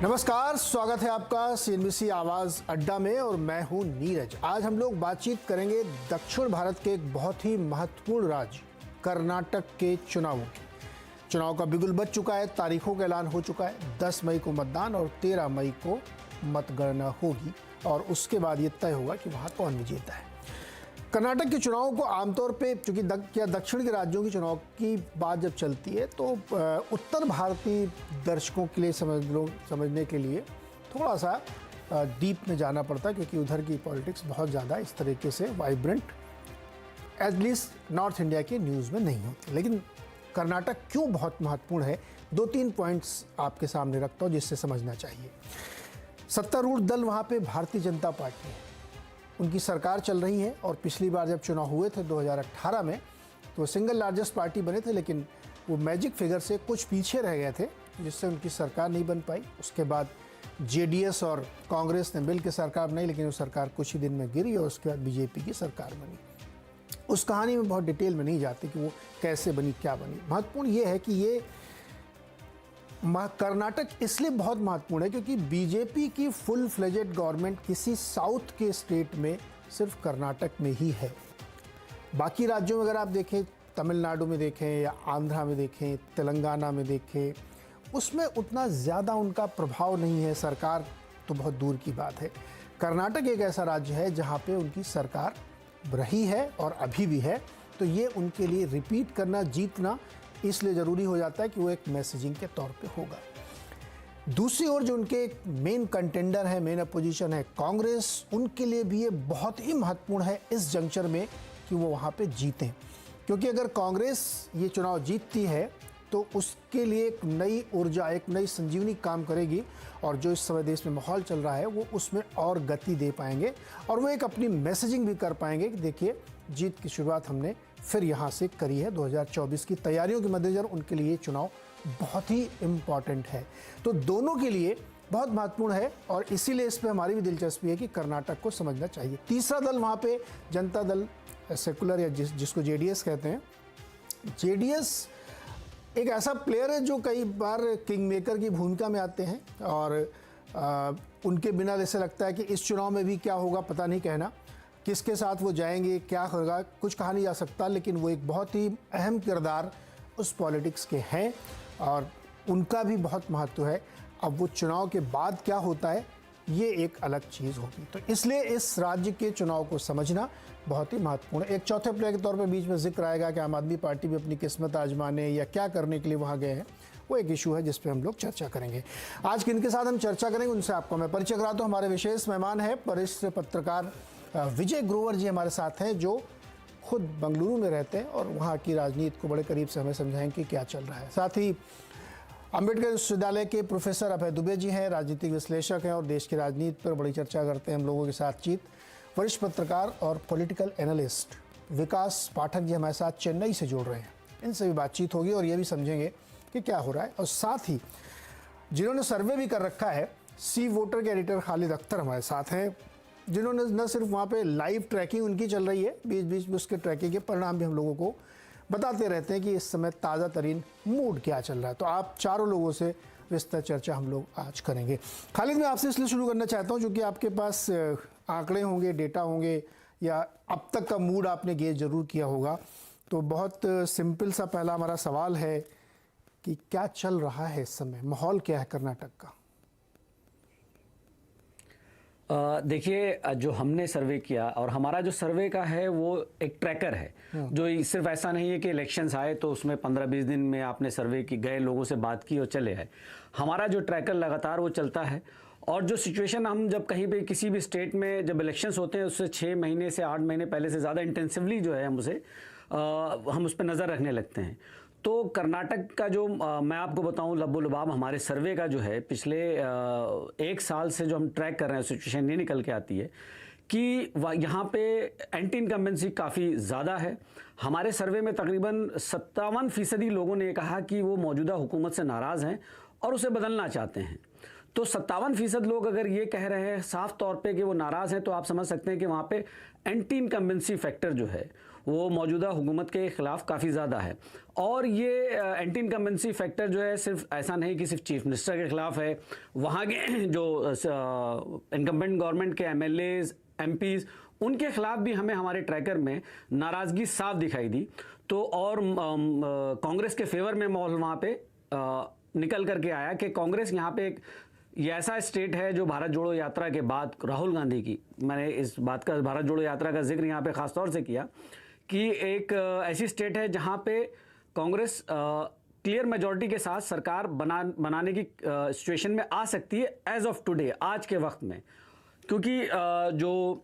नमस्कार, स्वागत है आपका सीएनबीसी आवाज अड्डा में और मैं हूं नीरज। आज हम लोग बातचीत करेंगे दक्षिण भारत के एक बहुत ही महत्वपूर्ण राज्य कर्नाटक के चुनावों की। चुनाव का बिगुल बज चुका है, तारीखों का ऐलान हो चुका है। 10 मई को मतदान और 13 मई को मतगणना होगी और उसके बाद ये तय होगा कि वहाँ कौन विजेता है। कर्नाटक के चुनावों को आमतौर पे चूंकि दक्षिण के राज्यों की चुनाव की बात जब चलती है तो उत्तर भारतीय दर्शकों के लिए समझने के लिए थोड़ा सा डीप में जाना पड़ता है, क्योंकि उधर की पॉलिटिक्स बहुत ज़्यादा इस तरीके से वाइब्रेंट एटलीस्ट नॉर्थ इंडिया के न्यूज़ में नहीं होती। लेकिन कर्नाटक क्यों बहुत महत्वपूर्ण है, 2-3 पॉइंट्स आपके सामने रखता हूँ जिससे समझना चाहिए। सत्तारूढ़ दल वहाँ पे भारतीय जनता पार्टी है, उनकी सरकार चल रही है और पिछली बार जब चुनाव हुए थे 2018 में तो सिंगल लार्जेस्ट पार्टी बने थे, लेकिन वो मैजिक फिगर से कुछ पीछे रह गए थे जिससे उनकी सरकार नहीं बन पाई। उसके बाद जेडीएस और कांग्रेस ने मिल के सरकार बनाई, लेकिन वो सरकार कुछ ही दिन में गिरी और उसके बाद बीजेपी की सरकार बनी। उस कहानी में बहुत डिटेल में नहीं जाती कि वो कैसे बनी, क्या बनी। महत्वपूर्ण ये है कि ये कर्नाटक इसलिए बहुत महत्वपूर्ण है क्योंकि बीजेपी की फुल फ्लेजेड गवर्नमेंट किसी साउथ के स्टेट में सिर्फ कर्नाटक में ही है। बाकी राज्यों में अगर आप देखें, तमिलनाडु में देखें या आंध्रा में देखें, तेलंगाना में देखें, उसमें उतना ज़्यादा उनका प्रभाव नहीं है, सरकार तो बहुत दूर की बात है। कर्नाटक एक ऐसा राज्य है जहाँ पे उनकी सरकार रही है और अभी भी है, तो ये उनके लिए रिपीट करना, जीतना इसलिए ज़रूरी हो जाता है कि वो एक मैसेजिंग के तौर पे होगा। दूसरी ओर जो उनके मेन कंटेंडर है, मेन अपोजिशन है कांग्रेस, उनके लिए भी ये बहुत ही महत्वपूर्ण है इस जंक्चर में कि वो वहाँ पे जीतें, क्योंकि अगर कांग्रेस ये चुनाव जीतती है तो उसके लिए एक नई ऊर्जा, एक नई संजीवनी काम करेगी और जो इस समय देश में माहौल चल रहा है वो उसमें और गति दे पाएंगे और वो एक अपनी मैसेजिंग भी कर पाएंगे कि देखिए जीत की शुरुआत हमने फिर यहाँ से करी है। 2024 की तैयारियों के मद्देनजर उनके लिए चुनाव बहुत ही इम्पॉर्टेंट है, तो दोनों के लिए बहुत महत्वपूर्ण है और इसीलिए इस पर हमारी भी दिलचस्पी है कि कर्नाटक को समझना चाहिए। तीसरा दल वहाँ पे जनता दल सेकुलर या जिसको जेडीएस कहते हैं। जेडीएस एक ऐसा प्लेयर है जो कई बार किंग मेकर की भूमिका में आते हैं और उनके बिना ऐसे लगता है कि इस चुनाव में भी क्या होगा पता नहीं, कहना किसके साथ वो जाएंगे, क्या होगा, कुछ कहा नहीं जा सकता, लेकिन वो एक बहुत ही अहम किरदार उस पॉलिटिक्स के हैं और उनका भी बहुत महत्व है। अब वो चुनाव के बाद क्या होता है ये एक अलग चीज़ होगी, तो इसलिए इस राज्य के चुनाव को समझना बहुत ही महत्वपूर्ण है। एक चौथे प्लेयर के तौर पर बीच में जिक्र आएगा कि आम आदमी पार्टी भी अपनी किस्मत आजमाने या क्या करने के लिए वहाँ गए हैं, वो एक इशू है जिस पे हम लोग चर्चा करेंगे। आज किनके साथ हम चर्चा करेंगे उनसे आपको मैं परिचय कराता हूँ। हमारे विशेष मेहमान हैं वरिष्ठ पत्रकार विजय ग्रोवर जी हमारे साथ हैं, जो खुद बेंगलुरु में रहते हैं और वहाँ की राजनीति को बड़े करीब से हमें समझाएंगे कि क्या चल रहा है। साथ ही अम्बेडकर विश्वविद्यालय के प्रोफेसर अभय दुबे जी हैं, राजनीतिक विश्लेषक हैं और देश की राजनीति पर बड़ी चर्चा करते हैं हम लोगों के साथ। वरिष्ठ पत्रकार और पॉलिटिकल एनालिस्ट विकास पाठक जी हमारे साथ चेन्नई से जुड़ रहे हैं। इनसे भी बातचीत होगी और ये भी समझेंगे कि क्या हो रहा है। और साथ ही जिन्होंने सर्वे भी कर रखा है, सी वोटर के एडिटर खालिद अख्तर हमारे साथ हैं, जिन्होंने न सिर्फ वहाँ पे लाइव ट्रैकिंग उनकी चल रही है, बीच बीच में उसके ट्रैकिंग के परिणाम भी हम लोगों को बताते रहते हैं कि इस समय ताज़ा तरीन मूड क्या चल रहा है। तो आप चारों लोगों से विस्तृत चर्चा हम लोग आज करेंगे। खालिद, मैं आपसे इसलिए शुरू करना चाहता हूँ क्योंकि आपके पास आंकड़े होंगे, डेटा होंगे या अब तक का मूड आपने गेज जरूर किया होगा। तो बहुत सिंपल सा पहला हमारा सवाल है कि क्या चल रहा है इस समय, माहौल क्या है कर्नाटक का? देखिए, जो हमने सर्वे किया और हमारा जो सर्वे का है वो एक ट्रैकर है, जो सिर्फ ऐसा नहीं है कि इलेक्शंस आए तो उसमें 15-20 दिन में आपने सर्वे की, गए लोगों से बात की और चले आए। हमारा जो ट्रैकर लगातार वो चलता है और जो सिचुएशन हम जब कहीं पे किसी भी स्टेट में जब इलेक्शंस होते हैं उससे 6 महीने से 8 महीने पहले से ज़्यादा इंटेंसिवली जो है हम उस पर नज़र रखने लगते हैं। तो कर्नाटक का जो मैं आपको बताऊं लबो लुबाब हमारे सर्वे का जो है पिछले 1 साल से जो हम ट्रैक कर रहे हैं सिचुएशन ये निकल के आती है कि यहाँ पे एंटी इनकम्बेंसी काफ़ी ज़्यादा है। हमारे सर्वे में तकरीबन 57% लोगों ने कहा कि वो मौजूदा हुकूमत से नाराज़ हैं और उसे बदलना चाहते हैं। तो 57% लोग अगर ये कह रहे हैं साफ तौर पे कि वो नाराज़ हैं, तो आप समझ सकते हैं कि वहाँ पे एंटी इनकम्बेंसी फैक्टर जो है वो मौजूदा हुकूमत के खिलाफ काफ़ी ज़्यादा है। और ये एंटी इनकम्बेंसी फैक्टर जो है सिर्फ ऐसा नहीं कि सिर्फ चीफ मिनिस्टर के खिलाफ है, वहाँ के जो इनकम्बेंट गवर्नमेंट के MLAs MPs उनके खिलाफ भी हमें हमारे ट्रैकर में नाराज़गी साफ दिखाई दी। तो और कांग्रेस के फेवर में माहौल वहाँ पे निकल करके आया कि कांग्रेस यहाँ पे ये ऐसा स्टेट है जो भारत जोड़ो यात्रा के बाद राहुल गांधी की, मैंने इस बात का भारत जोड़ो यात्रा का जिक्र यहाँ पे ख़ास तौर से किया कि एक ऐसी स्टेट है जहाँ पे कांग्रेस क्लियर मेजॉरिटी के साथ सरकार बनाने की सिचुएशन में आ सकती है एज ऑफ टुडे, आज के वक्त में। क्योंकि जो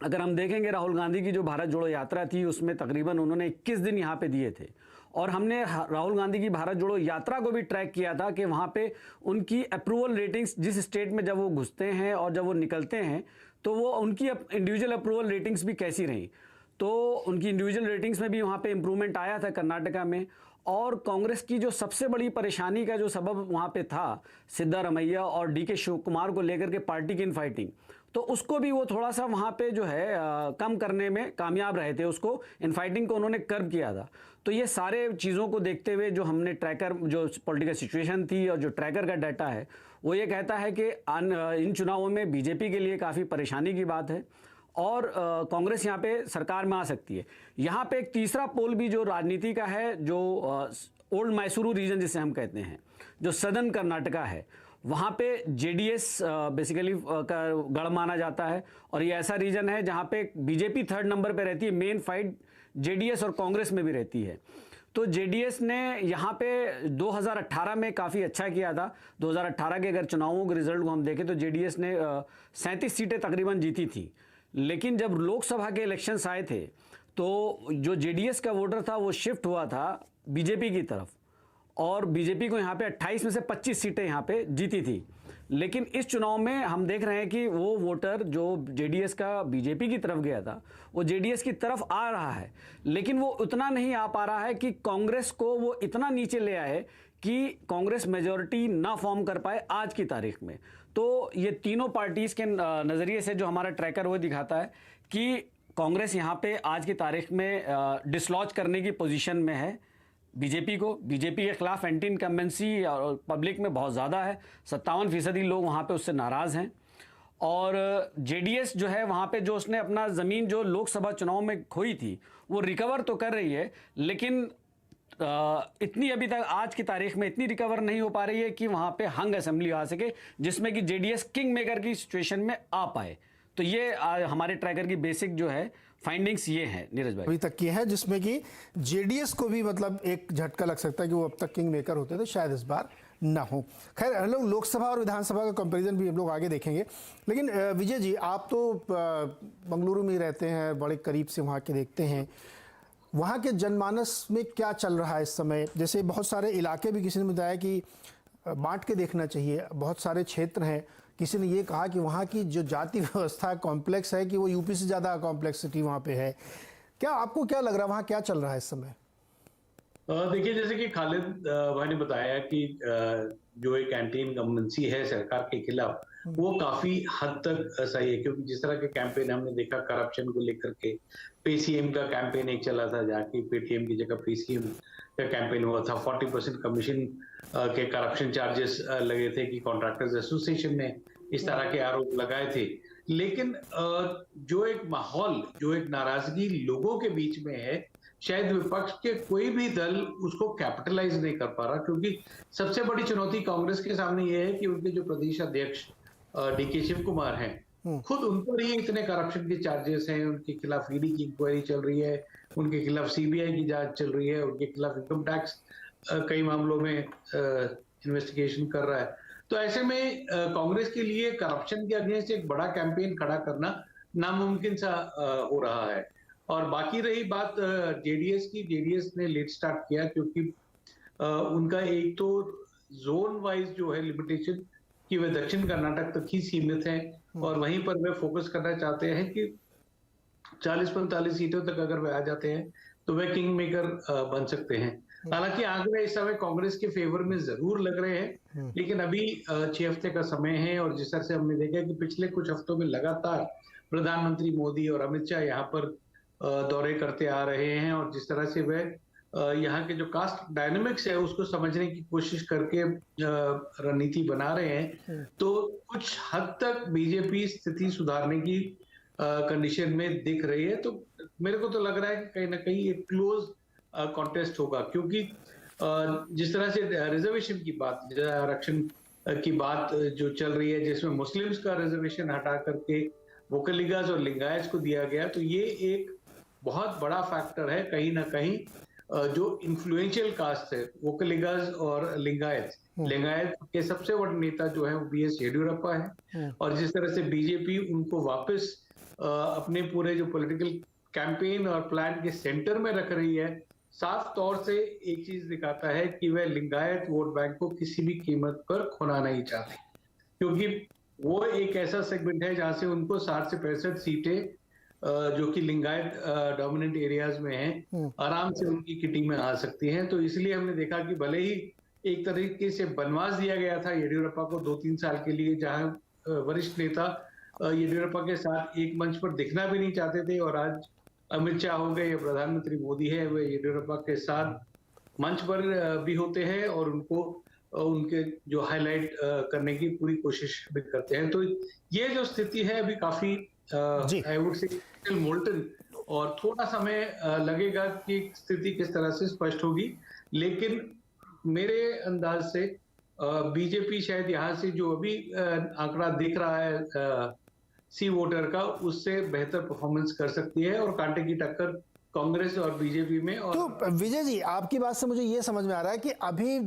अगर हम देखेंगे राहुल गांधी की जो भारत जोड़ो यात्रा थी उसमें तकरीबन उन्होंने 21 दिन यहाँ पे दिए थे, और हमने राहुल गांधी की भारत जोड़ो यात्रा को भी ट्रैक किया था कि वहाँ पे उनकी अप्रूवल रेटिंग्स जिस स्टेट में जब वो घुसते हैं और जब वो निकलते हैं तो वो उनकी इंडिविजुअल अप्रूवल रेटिंग्स भी कैसी रहीं। तो उनकी इंडिविजुअल रेटिंग्स में भी वहाँ पे इम्प्रूवमेंट आया था कर्नाटका में। और कांग्रेस की जो सबसे बड़ी परेशानी का जो सबब वहाँ पे था सिद्धारमैया और DK शिव कुमार को लेकर के पार्टी की इनफाइटिंग, तो उसको भी वो थोड़ा सा वहाँ पे जो है कम करने में कामयाब रहे थे, उसको इनफाइटिंग को उन्होंने कर्व किया था। तो ये सारे चीज़ों को देखते हुए जो हमने ट्रैकर जो पॉलिटिकल सिचुएशन थी और जो ट्रैकर का डाटा है वो ये कहता है कि इन चुनावों में बीजेपी के लिए काफ़ी परेशानी की बात है और कांग्रेस यहाँ पे सरकार में आ सकती है। यहाँ पे एक तीसरा पोल भी जो राजनीति का है, जो ओल्ड मैसूरू रीजन जिसे हम कहते हैं, जो सदर्न कर्नाटका है, वहाँ पे JDS बेसिकली का गढ़ माना जाता है। और ये ऐसा रीजन है जहाँ पे बीजेपी 3rd नंबर पे रहती है, मेन फाइट JDS और कांग्रेस में भी रहती है। तो JDS ने यहाँ पे 2018 में काफ़ी अच्छा किया था। 2018 के अगर चुनावों के रिजल्ट को हम देखें तो JDS ने 37 सीटें तकरीबन जीती थी। लेकिन जब लोकसभा के इलेक्शंस आए थे तो जो JDS का वोटर था वो शिफ्ट हुआ था बीजेपी की तरफ, और बीजेपी को यहाँ पे 28 में से 25 सीटें यहाँ पे जीती थी। लेकिन इस चुनाव में हम देख रहे हैं कि वो वोटर जो JDS का बीजेपी की तरफ गया था वो JDS की तरफ आ रहा है, लेकिन वो उतना नहीं आ पा रहा है कि कांग्रेस को वो इतना नीचे ले आए कि कांग्रेस मेजॉरिटी ना फॉर्म कर पाए आज की तारीख में। तो ये तीनों पार्टीज के नज़रिए से जो हमारा ट्रैकर वो दिखाता है कि कांग्रेस यहाँ पे आज की तारीख में डिसलॉज करने की पोजीशन में है बीजेपी को। बीजेपी के खिलाफ एंटी इनकम्बेंसी और पब्लिक में बहुत ज़्यादा है, 57% लोग वहाँ पे उससे नाराज़ हैं। और JDS जो है वहाँ पे जो उसने अपना ज़मीन जो लोकसभा चुनाव में खोई थी वो रिकवर तो कर रही है, लेकिन इतनी अभी तक आज की तारीख में इतनी रिकवर नहीं हो पा रही है कि वहाँ पे हंग असेंबली आ सके जिसमें कि JDS किंग मेकर की सिचुएशन में आ पाए। तो ये हमारे ट्रैकर की बेसिक जो है फाइंडिंग्स ये हैं नीरज भाई अभी तक की है, जिसमें कि JDS को भी मतलब एक झटका लग सकता है कि वो अब तक किंग मेकर होते थे, शायद इस बार ना हो। खैर हम लोग लोकसभा और विधानसभा का कंपैरिजन भी हम लोग आगे देखेंगे, लेकिन विजय जी आप तो बंगलुरु में ही रहते हैं, बड़े करीब से वहाँ के देखते हैं, वहाँ के जनमानस में क्या चल रहा है इस समय। जैसे बहुत सारे इलाके भी किसी ने बताया कि बांट के देखना चाहिए, बहुत सारे क्षेत्र हैं, किसी ने ये कहा कि वहाँ की जो जाति व्यवस्था कॉम्प्लेक्स है कि वो यूपी से ज़्यादा कॉम्प्लेक्सिटी वहाँ पे है। क्या आपको क्या लग रहा है वहाँ क्या चल रहा है इस समय? देखिए, जैसे कि खालिद भाई ने बताया कि जो एक एंटी इनकम्बेंसी है सरकार के खिलाफ वो काफी हद तक सही है, क्योंकि जिस तरह के कैंपेन हमने देखा करप्शन को लेकर के, PCM का कैंपेन एक चला था जाके पेटीएम की जगह PCM का कैंपेन हुआ था, 40% कमीशन के करप्शन चार्जेस लगे थे कि कॉन्ट्रैक्टर्स एसोसिएशन ने इस तरह के आरोप लगाए थे। लेकिन जो एक माहौल, जो एक नाराजगी लोगों के बीच में है, शायद विपक्ष के कोई भी दल उसको कैपिटलाइज नहीं कर पा रहा, क्योंकि सबसे बड़ी चुनौती कांग्रेस के सामने ये है कि उनके जो प्रदेश अध्यक्ष DK शिव कुमार हैं, खुद उन पर ही इतने करप्शन के चार्जेस हैं, उनके खिलाफ ED की इंक्वायरी चल रही है, उनके खिलाफ CBI की जांच चल रही है, उनके खिलाफ इनकम टैक्स कई मामलों में इन्वेस्टिगेशन कर रहा है। तो ऐसे में कांग्रेस के लिए करप्शन के अगेंस्ट एक बड़ा कैंपेन खड़ा करना नामुमकिन सा हो रहा है। और बाकी रही बात JDS की, JDS ने लेट स्टार्ट किया क्योंकि उनका एक तो जोन वाइज जो है लिमिटेशन कि वे दक्षिण कर्नाटक तक ही सीमित है, और वहीं पर वे फोकस करना चाहते हैं कि 40-45 सीटों तक अगर वे आ जाते हैं तो वे किंग मेकर बन सकते हैं। हालांकि आंकड़े इस समय कांग्रेस के फेवर में जरूर लग रहे हैं, लेकिन अभी 6 हफ्ते का समय है और जिस तरह से हमने देखा कि पिछले कुछ हफ्तों में लगातार प्रधानमंत्री मोदी और अमित शाह यहाँ पर दौरे करते आ रहे हैं और जिस तरह से वह यहाँ के जो कास्ट डायनेमिक्स है उसको समझने की कोशिश करके रणनीति बना रहे हैं, तो कुछ हद तक बीजेपी स्थिति सुधारने की कंडीशन में दिख रही है। तो मेरे को तो लग रहा है कि कहीं ना कहीं एक क्लोज कॉन्टेस्ट होगा, क्योंकि जिस तरह से रिजर्वेशन की बात, आरक्षण की बात जो चल रही है जिसमें मुस्लिम्स का रिजर्वेशन हटा करके वोकलिगास और लिंगायत को दिया गया, तो ये एक बहुत बड़ा फैक्टर है कहीं ना कहीं जो इन्फ्लुएंशियल कास्ट है वोकलिगास और लिंगायत के सबसे बड़े नेता जो है वो बीएस येडियुरप्पा है और जिस तरह से बीजेपी उनको वापस अपने पूरे जो पॉलिटिकल कैंपेन और प्लान के सेंटर में रख रही है, साफ तौर से एक चीज दिखाता है कि वह लिंगायत वोट बैंक को किसी भी कीमत पर खोना नहीं चाहते, क्योंकि वो एक ऐसा सेगमेंट है जहां से उनको 60 से 65 सीटें जो कि लिंगायत डोमिनेंट एरियाज में हैं आराम से उनकी किटी में आ सकती हैं। तो इसलिए हमने देखा कि भले ही एक तरीके से बनवास दिया गया था येडियुरप्पा को 2-3 साल के लिए, जहां वरिष्ठ नेता येडियुरप्पा के साथ एक मंच पर दिखना भी नहीं चाहते थे, और आज अमित शाह हो गए या प्रधानमंत्री मोदी है वे येडियुरप्पा के साथ मंच पर भी होते हैं और उनको उनके जो हाईलाइट करने की पूरी कोशिश भी करते हैं। तो ये जो स्थिति है अभी काफी आई वुड से मोल्टन और थोड़ा समय लगेगा कि स्थिति किस तरह से स्पष्ट होगी, लेकिन मेरे अंदाज से बीजेपी शायद यहाँ से जो अभी आंकड़ा दिख रहा है सी वोटर का, उससे बेहतर परफॉर्मेंस कर सकती है और कांटे की टक्कर कांग्रेस और बीजेपी में। और तो विजय जी, आपकी बात से मुझे ये समझ में आ रहा है कि अभी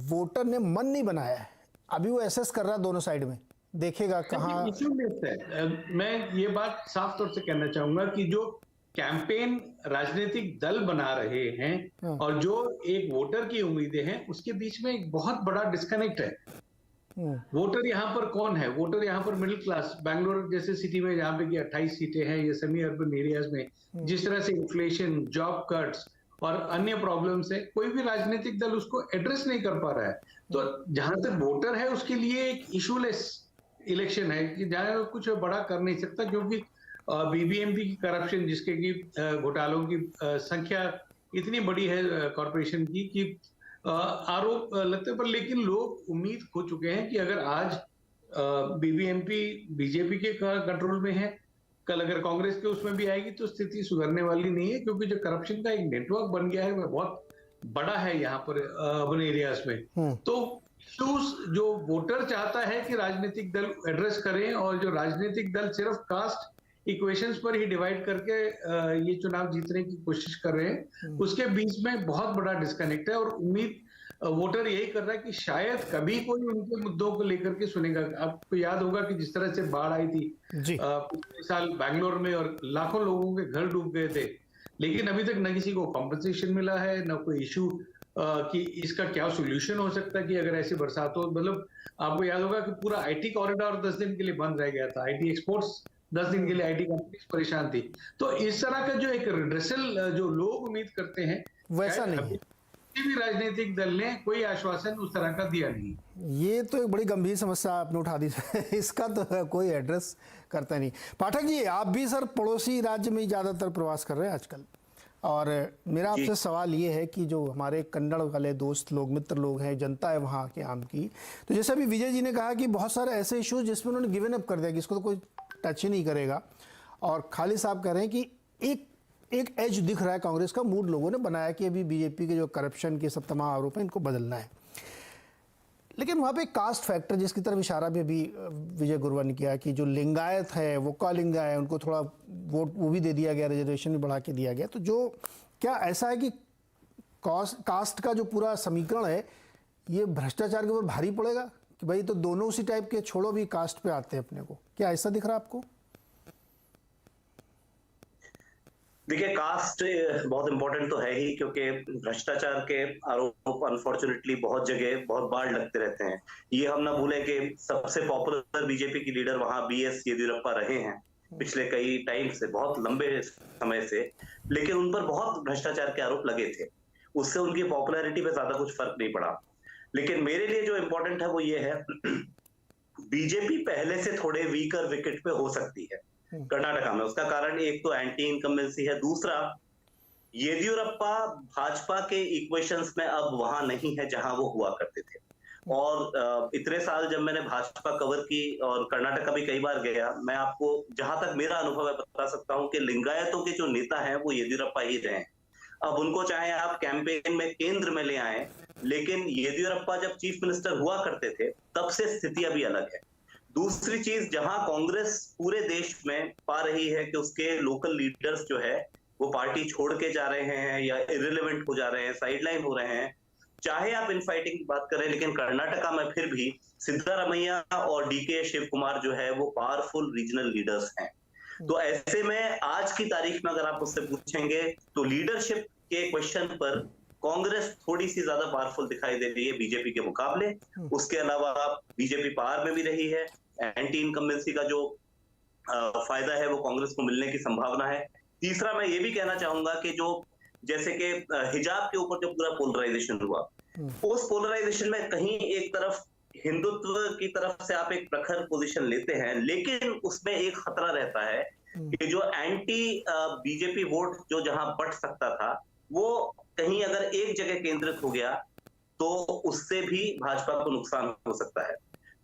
वोटर ने मन नहीं बनाया है, अभी वो एसेस कर रहा है दोनों साइड में, देखेगा कहाँ। मैं ये बात साफ तौर से कहना चाहूंगा कि जो कैंपेन राजनीतिक दल बना रहे हैं और जो एक वोटर की उम्मीदें हैं उसके बीच में एक बहुत बड़ा डिस्कनेक्ट है। वोटर यहाँ पर कौन है? वोटर यहाँ पर मिडिल क्लास, बैंगलोर जैसे सिटी में जहाँ पे कि 28 सीटें हैं, ये सेमी अर्बन एरियाज में जिस तरह से इन्फ्लेशन, जॉब कट्स और अन्य प्रॉब्लम्स है, कोई भी राजनीतिक दल उसको एड्रेस नहीं कर पा रहा है। तो जहां तक वोटर है उसके लिए एक इशूलेस इलेक्शन है कि जहां कुछ बड़ा कर नहीं सकता, क्योंकि बीबीएमपी की करप्शन, जिसके की घोटालों की संख्या इतनी बड़ी है कॉरपोरेशन की कि आरोप लगते पर, लेकिन लोग उम्मीद खो चुके हैं कि अगर आज बीबीएमपी बीजेपी के कंट्रोल में है, कल अगर कांग्रेस के उसमें भी आएगी तो स्थिति सुधरने वाली नहीं है, क्योंकि जो करप्शन का एक नेटवर्क बन गया है वह बहुत बड़ा है यहाँ पर अर्बन एरियाज में। तो इश्यूज जो वोटर चाहता है कि राजनीतिक दल एड्रेस करें, और जो राजनीतिक दल सिर्फ कास्ट इक्वेशंस पर ही डिवाइड करके ये चुनाव जीतने की कोशिश कर रहे हैं, उसके बीच में बहुत बड़ा डिस्कनेक्ट है। और उम्मीद वोटर यही कर रहा है कि शायद कभी कोई उनके मुद्दों को लेकर के सुनेगा। आपको याद होगा कि जिस तरह से बाढ़ आई थी पिछले साल बैंगलोर में और लाखों लोगों के घर डूब गए थे, लेकिन अभी तक न किसी को कॉम्पनसेशन मिला है, न कोई इशू कि इसका क्या सोल्यूशन हो सकता है कि अगर ऐसी बरसात हो। मतलब आपको याद होगा कि पूरा आईटी कॉरिडोर 10 दिन के लिए बंद रह गया था, आईटी एक्सपोर्ट्स 10 दिन के लिए आईटी कंपनीज परेशान थी। तो इस तरह का जो एक रिड्रेसल जो लोग उम्मीद करते हैं, वैसा नहीं भी राजनीतिक दल ने कोई आश्वासन उस तरह का दिया नहीं। ये तो एक बड़ी गंभीर समस्या आपने उठा दी इसका तो कोई एड्रेस करता नहीं। पाठक जी, आप भी सर पड़ोसी राज्य में ज्यादातर प्रवास कर रहे हैं आजकल, और मेरा आपसे सवाल ये है कि जो हमारे कन्नड़ वाले दोस्त लोग, मित्र लोग हैं, जनता है वहाँ के आम की, तो जैसे अभी विजय जी ने कहा कि बहुत सारे ऐसे इश्यूज जिसमें उन्होंने गिवन अप कर दिया कि इसको तो कोई टच ही नहीं करेगा, और खालिद साहब कह रहे हैं कि एक एज दिख रहा है कांग्रेस का, मूड लोगों ने बनाया कि अभी बीजेपी के जो करप्शन के सब तमाम आरोप हैं इनको बदलना है। लेकिन वहाँ पे कास्ट फैक्टर जिसकी तरफ इशारा भी अभी विजय गुरुवा ने किया कि जो लिंगायत है, वो का लिंगा है, उनको थोड़ा वोट वो भी दे दिया गया, रिजर्वेशन भी बढ़ा के दिया गया। तो जो क्या ऐसा है कि कास्ट का जो पूरा समीकरण है ये भ्रष्टाचार के ऊपर भारी पड़ेगा कि भाई तो दोनों उसी टाइप के, छोड़ो भी कास्ट पे आते हैं अपने को, क्या ऐसा दिख रहा है आपको? देखिए, कास्ट बहुत इंपॉर्टेंट तो है ही, क्योंकि भ्रष्टाचार के आरोप अनफॉर्चुनेटली बहुत जगह बहुत बार लगते रहते हैं। ये हम ना भूलें कि सबसे पॉपुलर बीजेपी की लीडर वहां बीएस येदियुरप्पा रहे हैं पिछले कई टाइम से, बहुत लंबे समय से, लेकिन उन पर बहुत भ्रष्टाचार के आरोप लगे थे। उससे उनकी पॉपुलैरिटी पे ज्यादा कुछ फर्क नहीं पड़ा। लेकिन मेरे लिए जो इंपॉर्टेंट है वो ये है, बीजेपी पहले से थोड़े वीकर विकेट पे हो सकती है कर्नाटका में। उसका कारण एक तो एंटी इनकम्बेंसी है, दूसरा येदियुरप्पा भाजपा के इक्वेशंस में अब वहां नहीं है जहां वो हुआ करते थे। और इतने साल जब मैंने भाजपा कवर की और कर्नाटका भी कई बार गया, मैं आपको जहां तक मेरा अनुभव है बता सकता हूं कि लिंगायतों के जो नेता हैं वो येदियुरप्पा ही रहे। अब उनको चाहे आप कैंपेन में केंद्र में ले आए, लेकिन येदियुरप्पा जब चीफ मिनिस्टर हुआ करते थे तब से स्थिति अभी अलग है। दूसरी चीज, जहां कांग्रेस पूरे देश में पा रही है कि उसके लोकल लीडर्स जो है वो पार्टी छोड़ के जा रहे हैं या इररिलेवेंट हो जा रहे हैं, साइडलाइन हो रहे हैं, चाहे आप इनफाइटिंग की बात करें, लेकिन कर्नाटका में फिर भी सिद्धारमैया और डीके शिव कुमार जो है वो पावरफुल रीजनल लीडर्स हैं। तो ऐसे में आज की तारीख में अगर आप उससे पूछेंगे तो लीडरशिप के क्वेश्चन पर कांग्रेस थोड़ी सी ज्यादा पावरफुल दिखाई दे रही है बीजेपी के मुकाबले। उसके अलावा बीजेपी पावर में भी रही है, एंटी इनकम्बेंसी का जो फायदा है वो कांग्रेस को मिलने की संभावना है। तीसरा मैं ये भी कहना चाहूंगा कि जो जैसे कि हिजाब के ऊपर जो पूरा पोलराइजेशन हुआ, उस पोलराइजेशन में कहीं एक तरफ हिंदुत्व की तरफ से आप एक प्रखर पोजीशन लेते हैं, लेकिन उसमें एक खतरा रहता है कि जो एंटी बीजेपी वोट जो जहां बढ़ सकता था वो कहीं अगर एक जगह केंद्रित हो गया तो उससे भी भाजपा को नुकसान हो सकता है।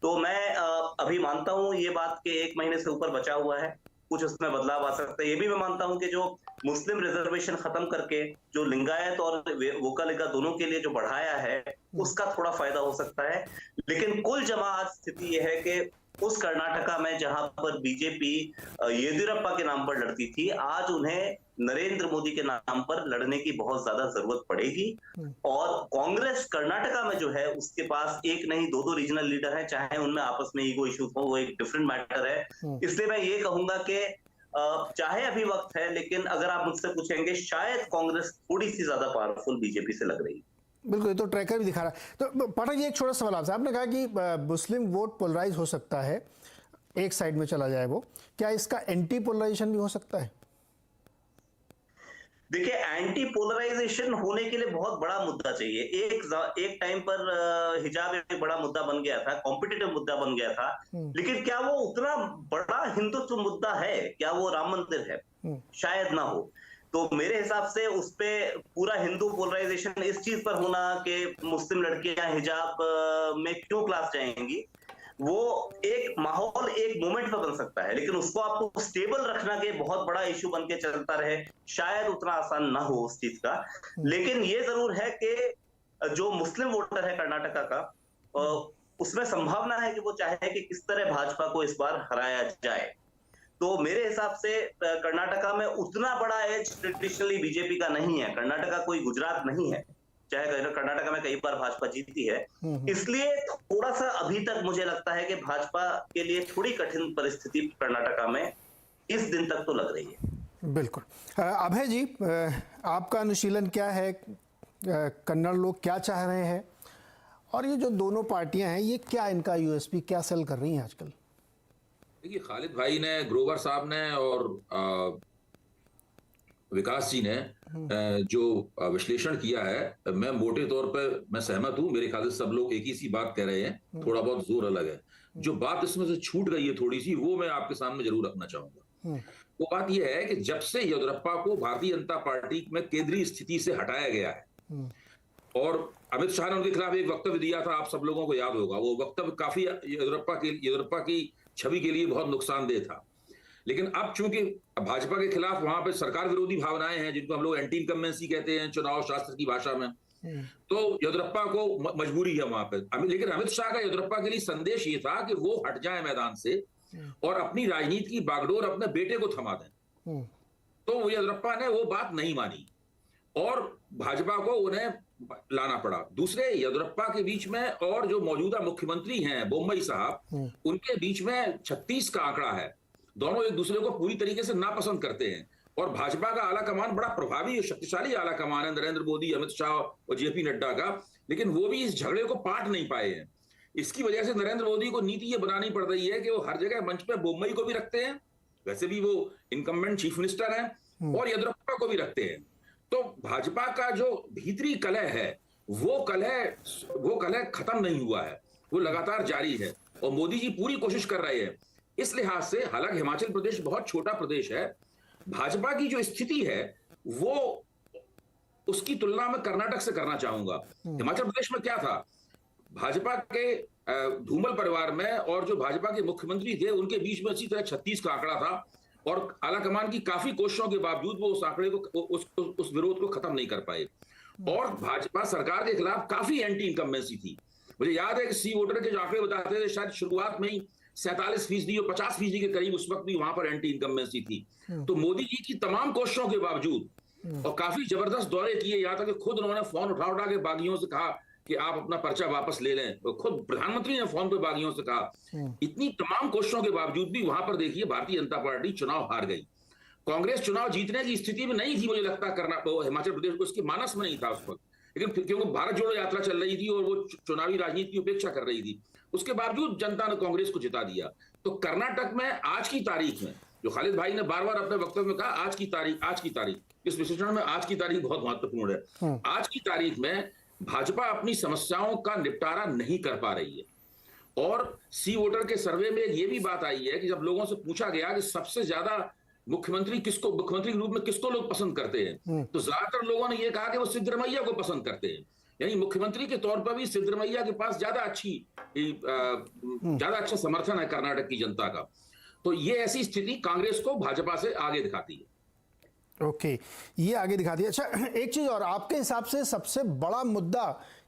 तो मैं अभी मानता हूं ये बात कि 1 महीने से ऊपर बचा हुआ है, कुछ उसमें बदलाव आ सकता है। ये भी मैं मानता हूं कि जो मुस्लिम रिजर्वेशन खत्म करके जो लिंगायत और वोकालिका दोनों के लिए जो बढ़ाया है उसका थोड़ा फायदा हो सकता है। लेकिन कुल जमा आज स्थिति यह है कि उस कर्नाटका में जहां पर बीजेपी येदियुरप्पा के नाम पर लड़ती थी, आज उन्हें नरेंद्र मोदी के नाम पर लड़ने की बहुत ज्यादा जरूरत पड़ेगी। और कांग्रेस कर्नाटका में जो है उसके पास एक नहीं दो रीजनल लीडर हैं, चाहे उनमें आपस में ईगो इश्यूज हो, वो एक डिफरेंट मैटर है। इसलिए मैं ये कहूंगा कि चाहे अभी वक्त है, लेकिन अगर आप मुझसे पूछेंगे शायद कांग्रेस थोड़ी सी ज्यादा पावरफुल बीजेपी से लग रही है। बिल्कुल, ये तो ट्रैकर भी दिखा रहा है। तो पाठक जी, एक छोटा सवाल आपसे, आपने कहा कि मुस्लिम वोट पोलराइज हो सकता है, एक साइड में चला जाए वो, क्या इसका एंटी पोलराइजेशन भी हो सकता है? देखिए, एंटी पोलराइजेशन होने के लिए बहुत बड़ा मुद्दा चाहिए। एक टाइम पर हिजाब एक बड़ा मुद्दा बन गया था, कॉम्पिटिटिव मुद्दा बन गया था, लेकिन क्या वो उतना बड़ा हिंदुत्व मुद्दा है? क्या वो राम मंदिर है? शायद ना हो। तो मेरे हिसाब से उस पे पूरा हिंदू पोलराइजेशन इस चीज पर होना कि मुस्लिम लड़कियां हिजाब में क्यों क्लास जाएंगी, वो एक माहौल एक मोमेंट पर बन सकता है, लेकिन उसको आपको स्टेबल रखना के बहुत बड़ा इश्यू बन के चलता रहे, शायद उतना आसान ना हो उस चीज का। लेकिन ये जरूर है कि जो मुस्लिम वोटर है कर्नाटका का, उसमें संभावना है कि वो चाहे कि किस तरह भाजपा को इस बार हराया जाए। तो मेरे हिसाब से कर्नाटका में उतना बड़ा एज ट्रेडिशनली बीजेपी का नहीं है। कर्नाटका कोई गुजरात नहीं है, चाहे कर्नाटका में कई बार भाजपा जीती है, इसलिए थोड़ा सा अभी तक मुझे लगता है कि भाजपा के लिए थोड़ी कठिन परिस्थिति कर्नाटका में इस दिन तक तो लग रही है। बिल्कुल। अभय जी, आपका अनुशीलन क्या है? कन्नड़ लोग क्या चाह रहे हैं, और ये जो दोनों पार्टियां हैं ये क्या इनका यूएसपी क्या सेल कर रही हैं आजकल? देखिए, खालिद भाई ने, ग्रोवर साहब ने और विकास जी ने जो विश्लेषण किया है, मैं मोटे तौर पर मैं सहमत हूं। मेरे ख्याल से सब लोग एक ही सी बात कह रहे हैं, थोड़ा बहुत जोर अलग है। जो बात इसमें से छूट गई है थोड़ी सी, वो मैं आपके सामने जरूर रखना चाहूंगा। वो बात यह है कि जब से येदियुरप्पा को भारतीय जनता पार्टी में केंद्रीय स्थिति से हटाया गया है और अमित शाह ने उनके खिलाफ एक वक्तव्य दिया था, आप सब लोगों को याद होगा, वो वक्तव्य काफी येदियुरप्पा की छवि के लिए बहुत नुकसानदेह था। लेकिन अब चूंकि भाजपा के खिलाफ वहां पे सरकार विरोधी भावनाएं हैं, जिनको हम लोग एंटी इनकम्बेंसी कहते हैं चुनाव शास्त्र की भाषा में, तो येदियुरप्पा को मजबूरी है वहां पे। लेकिन अमित शाह का येदियुरप्पा के लिए संदेश ये था कि वो हट जाए मैदान से और अपनी राजनीति की बागडोर अपने बेटे को थमा दें। तो येदियुरप्पा ने वो बात नहीं मानी और भाजपा को उन्हें लाना पड़ा। दूसरे, येदियुरप्पा के बीच में और जो मौजूदा मुख्यमंत्री हैं बोम्मई साहब, उनके बीच में 36 का आंकड़ा है। दोनों एक दूसरे को पूरी तरीके से नापसंद करते हैं और भाजपा का आला कमान बड़ा प्रभावी और शक्तिशाली आला कमान है, नरेंद्र मोदी, अमित शाह और जेपी नड्डा का, लेकिन वो भी इस झगड़े को पाट नहीं पाए हैं। इसकी वजह से नरेंद्र मोदी को नीति ये बनानी पड़ रही है कि वो हर जगह मंच पे बोम्मई को भी रखते हैं, वैसे भी वो इनकम्बेंट चीफ मिनिस्टर हैं, और येदियुरप्पा को भी रखते हैं। तो भाजपा का जो भीतरी कलह है वो कलह खत्म नहीं हुआ है, वो लगातार जारी है और मोदी जी पूरी कोशिश कर रहे हैं। इस लिहाज से हालांकि हिमाचल प्रदेश बहुत छोटा प्रदेश है, भाजपा की जो स्थिति है वो उसकी तुलना में कर्नाटक से करना चाहूंगा। हिमाचल प्रदेश में क्या था, भाजपा के धूमल परिवार में और जो भाजपा के मुख्यमंत्री थे उनके बीच में इसी तरह 36 का आंकड़ा था और आलाकमान की काफी कोशिशों के बावजूद वो उस आंकड़े को उस विरोध को खत्म नहीं कर पाए और भाजपा सरकार के खिलाफ काफी एंटी इनकम्बेंसी थी। मुझे याद है कि सी वोटर के जो आंकड़े बताते थे शायद शुरुआत में ही 47% और 50% के करीब उस वक्त भी वहां पर एंटी इनकम्बेंसी थी। तो मोदी जी की तमाम कोशिशों के बावजूद और काफी जबरदस्त दौरे किए, यहाँ तक कि खुद उन्होंने फोन उठा के बागियों से कहा कि आप अपना पर्चा वापस ले लें, तो खुद प्रधानमंत्री ने फोन पे बागियों से कहा। इतनी तमाम कोशिशों के बावजूद भी वहां पर देखिए भारतीय जनता पार्टी चुनाव हार गई। कांग्रेस चुनाव जीतने की स्थिति में नहीं थी, मुझे लगता करना हिमाचल प्रदेश को इसके मानस में नहीं था उस वक्त, लेकिन क्योंकि भारत जोड़ो यात्रा चल रही थी और वो चुनावी राजनीति की उपेक्षा कर रही थी, उसके बावजूद जनता ने कांग्रेस को जिता दिया। तो कर्नाटक में आज की तारीख में, जो खालिद भाई ने बार बार अपने वक्तव्य में कहा आज की तारीख, इस विश्लेषण में आज की तारीख बहुत महत्वपूर्ण है। आज की तारीख में भाजपा अपनी समस्याओं का निपटारा नहीं कर पा रही है और सी वोटर के सर्वे में ये भी बात आई है कि जब लोगों से पूछा गया कि सबसे ज्यादा मुख्यमंत्री के रूप में किसको लोग पसंद करते हैं, तो ज्यादातर लोगों ने यह कहा कि वो सिद्धरमैया को पसंद करते हैं। यानी मुख्यमंत्री के तौर पर भी सिद्धरमैया के पास ज्यादा अच्छा समर्थन है कर्नाटक की जनता का। तो ये ऐसी स्थिति कांग्रेस को भाजपा से आगे दिखाती है। ओके, ये आगे दिखाती है। अच्छा, एक चीज और, आपके हिसाब से सबसे बड़ा मुद्दा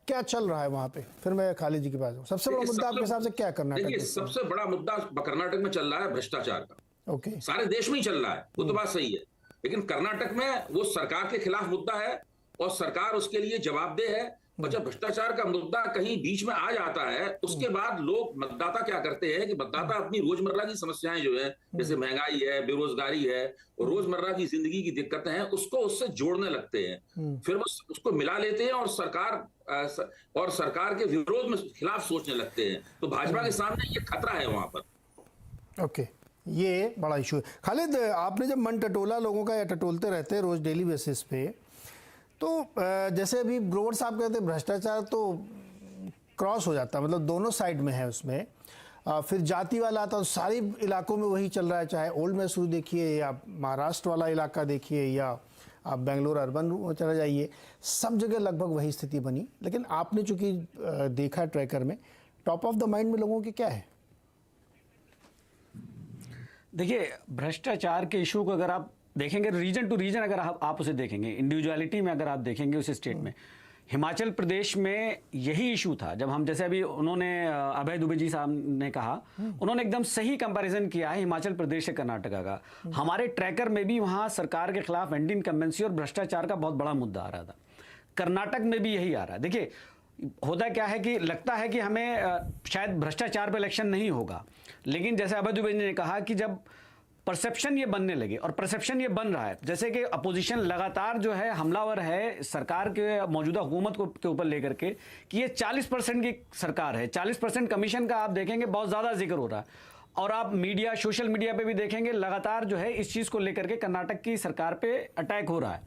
क्या चल रहा है वहां पे? फिर मैं खालिद जी के पास हूं। सबसे बड़ा मुद्दा आपके हिसाब से क्या कर्नाटक? देखिए, सबसे बड़ा मुद्दा कर्नाटक में चल रहा है भ्रष्टाचार का। ओके, सारे देश में ही चल रहा है, वो तो बात सही है, लेकिन कर्नाटक में वो सरकार के खिलाफ मुद्दा है और सरकार उसके लिए जवाबदेह है। और जब भ्रष्टाचार का मुद्दा कहीं बीच में आ जाता है, उसके बाद लोग मतदाता क्या करते हैं कि मतदाता अपनी रोजमर्रा की समस्याएं जो है, जैसे महंगाई है, बेरोजगारी है और रोजमर्रा की जिंदगी की दिक्कतें हैं, उसको उससे जोड़ने लगते हैं, फिर वो उसको मिला लेते हैं और सरकार के विरोध में खिलाफ सोचने लगते हैं। तो भाजपा के सामने ये खतरा है वहां पर। ओके, ये बड़ा इशू है। खालिद, आपने जब मन टटोला लोगों का या टटोलते रहते हैं रोज डेली बेसिस पे, तो जैसे अभी ग्रोवर साहब कहते हैं भ्रष्टाचार तो क्रॉस हो जाता है, मतलब दोनों साइड में है उसमें। फिर जाति वाला आता है, सारे इलाकों में वही चल रहा है, चाहे ओल्ड मैसूर देखिए या महाराष्ट्र वाला इलाका देखिए या आप बेंगलोर अर्बन चला जाइए, सब जगह लगभग वही स्थिति बनी। लेकिन आपने चूंकि देखा ट्रैकर में, टॉप ऑफ द माइंड में लोगों के क्या है? देखिए, भ्रष्टाचार के इशू को अगर आप देखेंगे रीजन टू रीजन, अगर आप उसे देखेंगे इंडिविजुअलिटी में, अगर आप देखेंगे उस स्टेट में, हिमाचल प्रदेश में यही इशू था। जब हम, जैसे अभी उन्होंने अभय दुबे जी साहब ने कहा, उन्होंने एकदम सही कंपैरिजन किया है हिमाचल प्रदेश से कर्नाटका का। हमारे ट्रैकर में भी वहाँ सरकार के खिलाफ एंटी इनकम्बेंसी और भ्रष्टाचार का बहुत बड़ा मुद्दा आ रहा था। कर्नाटक में भी यही आ रहा है। देखिए, होता क्या है कि लगता है कि हमें शायद भ्रष्टाचार पर इलेक्शन नहीं होगा, लेकिन जैसे अभय दुबे जी ने कहा कि जब परसेप्शन ये बनने लगे, और परसेप्शन ये बन रहा है, जैसे कि अपोजिशन लगातार जो है हमलावर है सरकार के मौजूदा हुकूमत को के ऊपर लेकर के कि ये 40% की सरकार है, 40% कमीशन का आप देखेंगे बहुत ज़्यादा जिक्र हो रहा है। और आप मीडिया, सोशल मीडिया पे भी देखेंगे लगातार जो है इस चीज़ को लेकर के कर्नाटक की सरकार पे अटैक हो रहा है।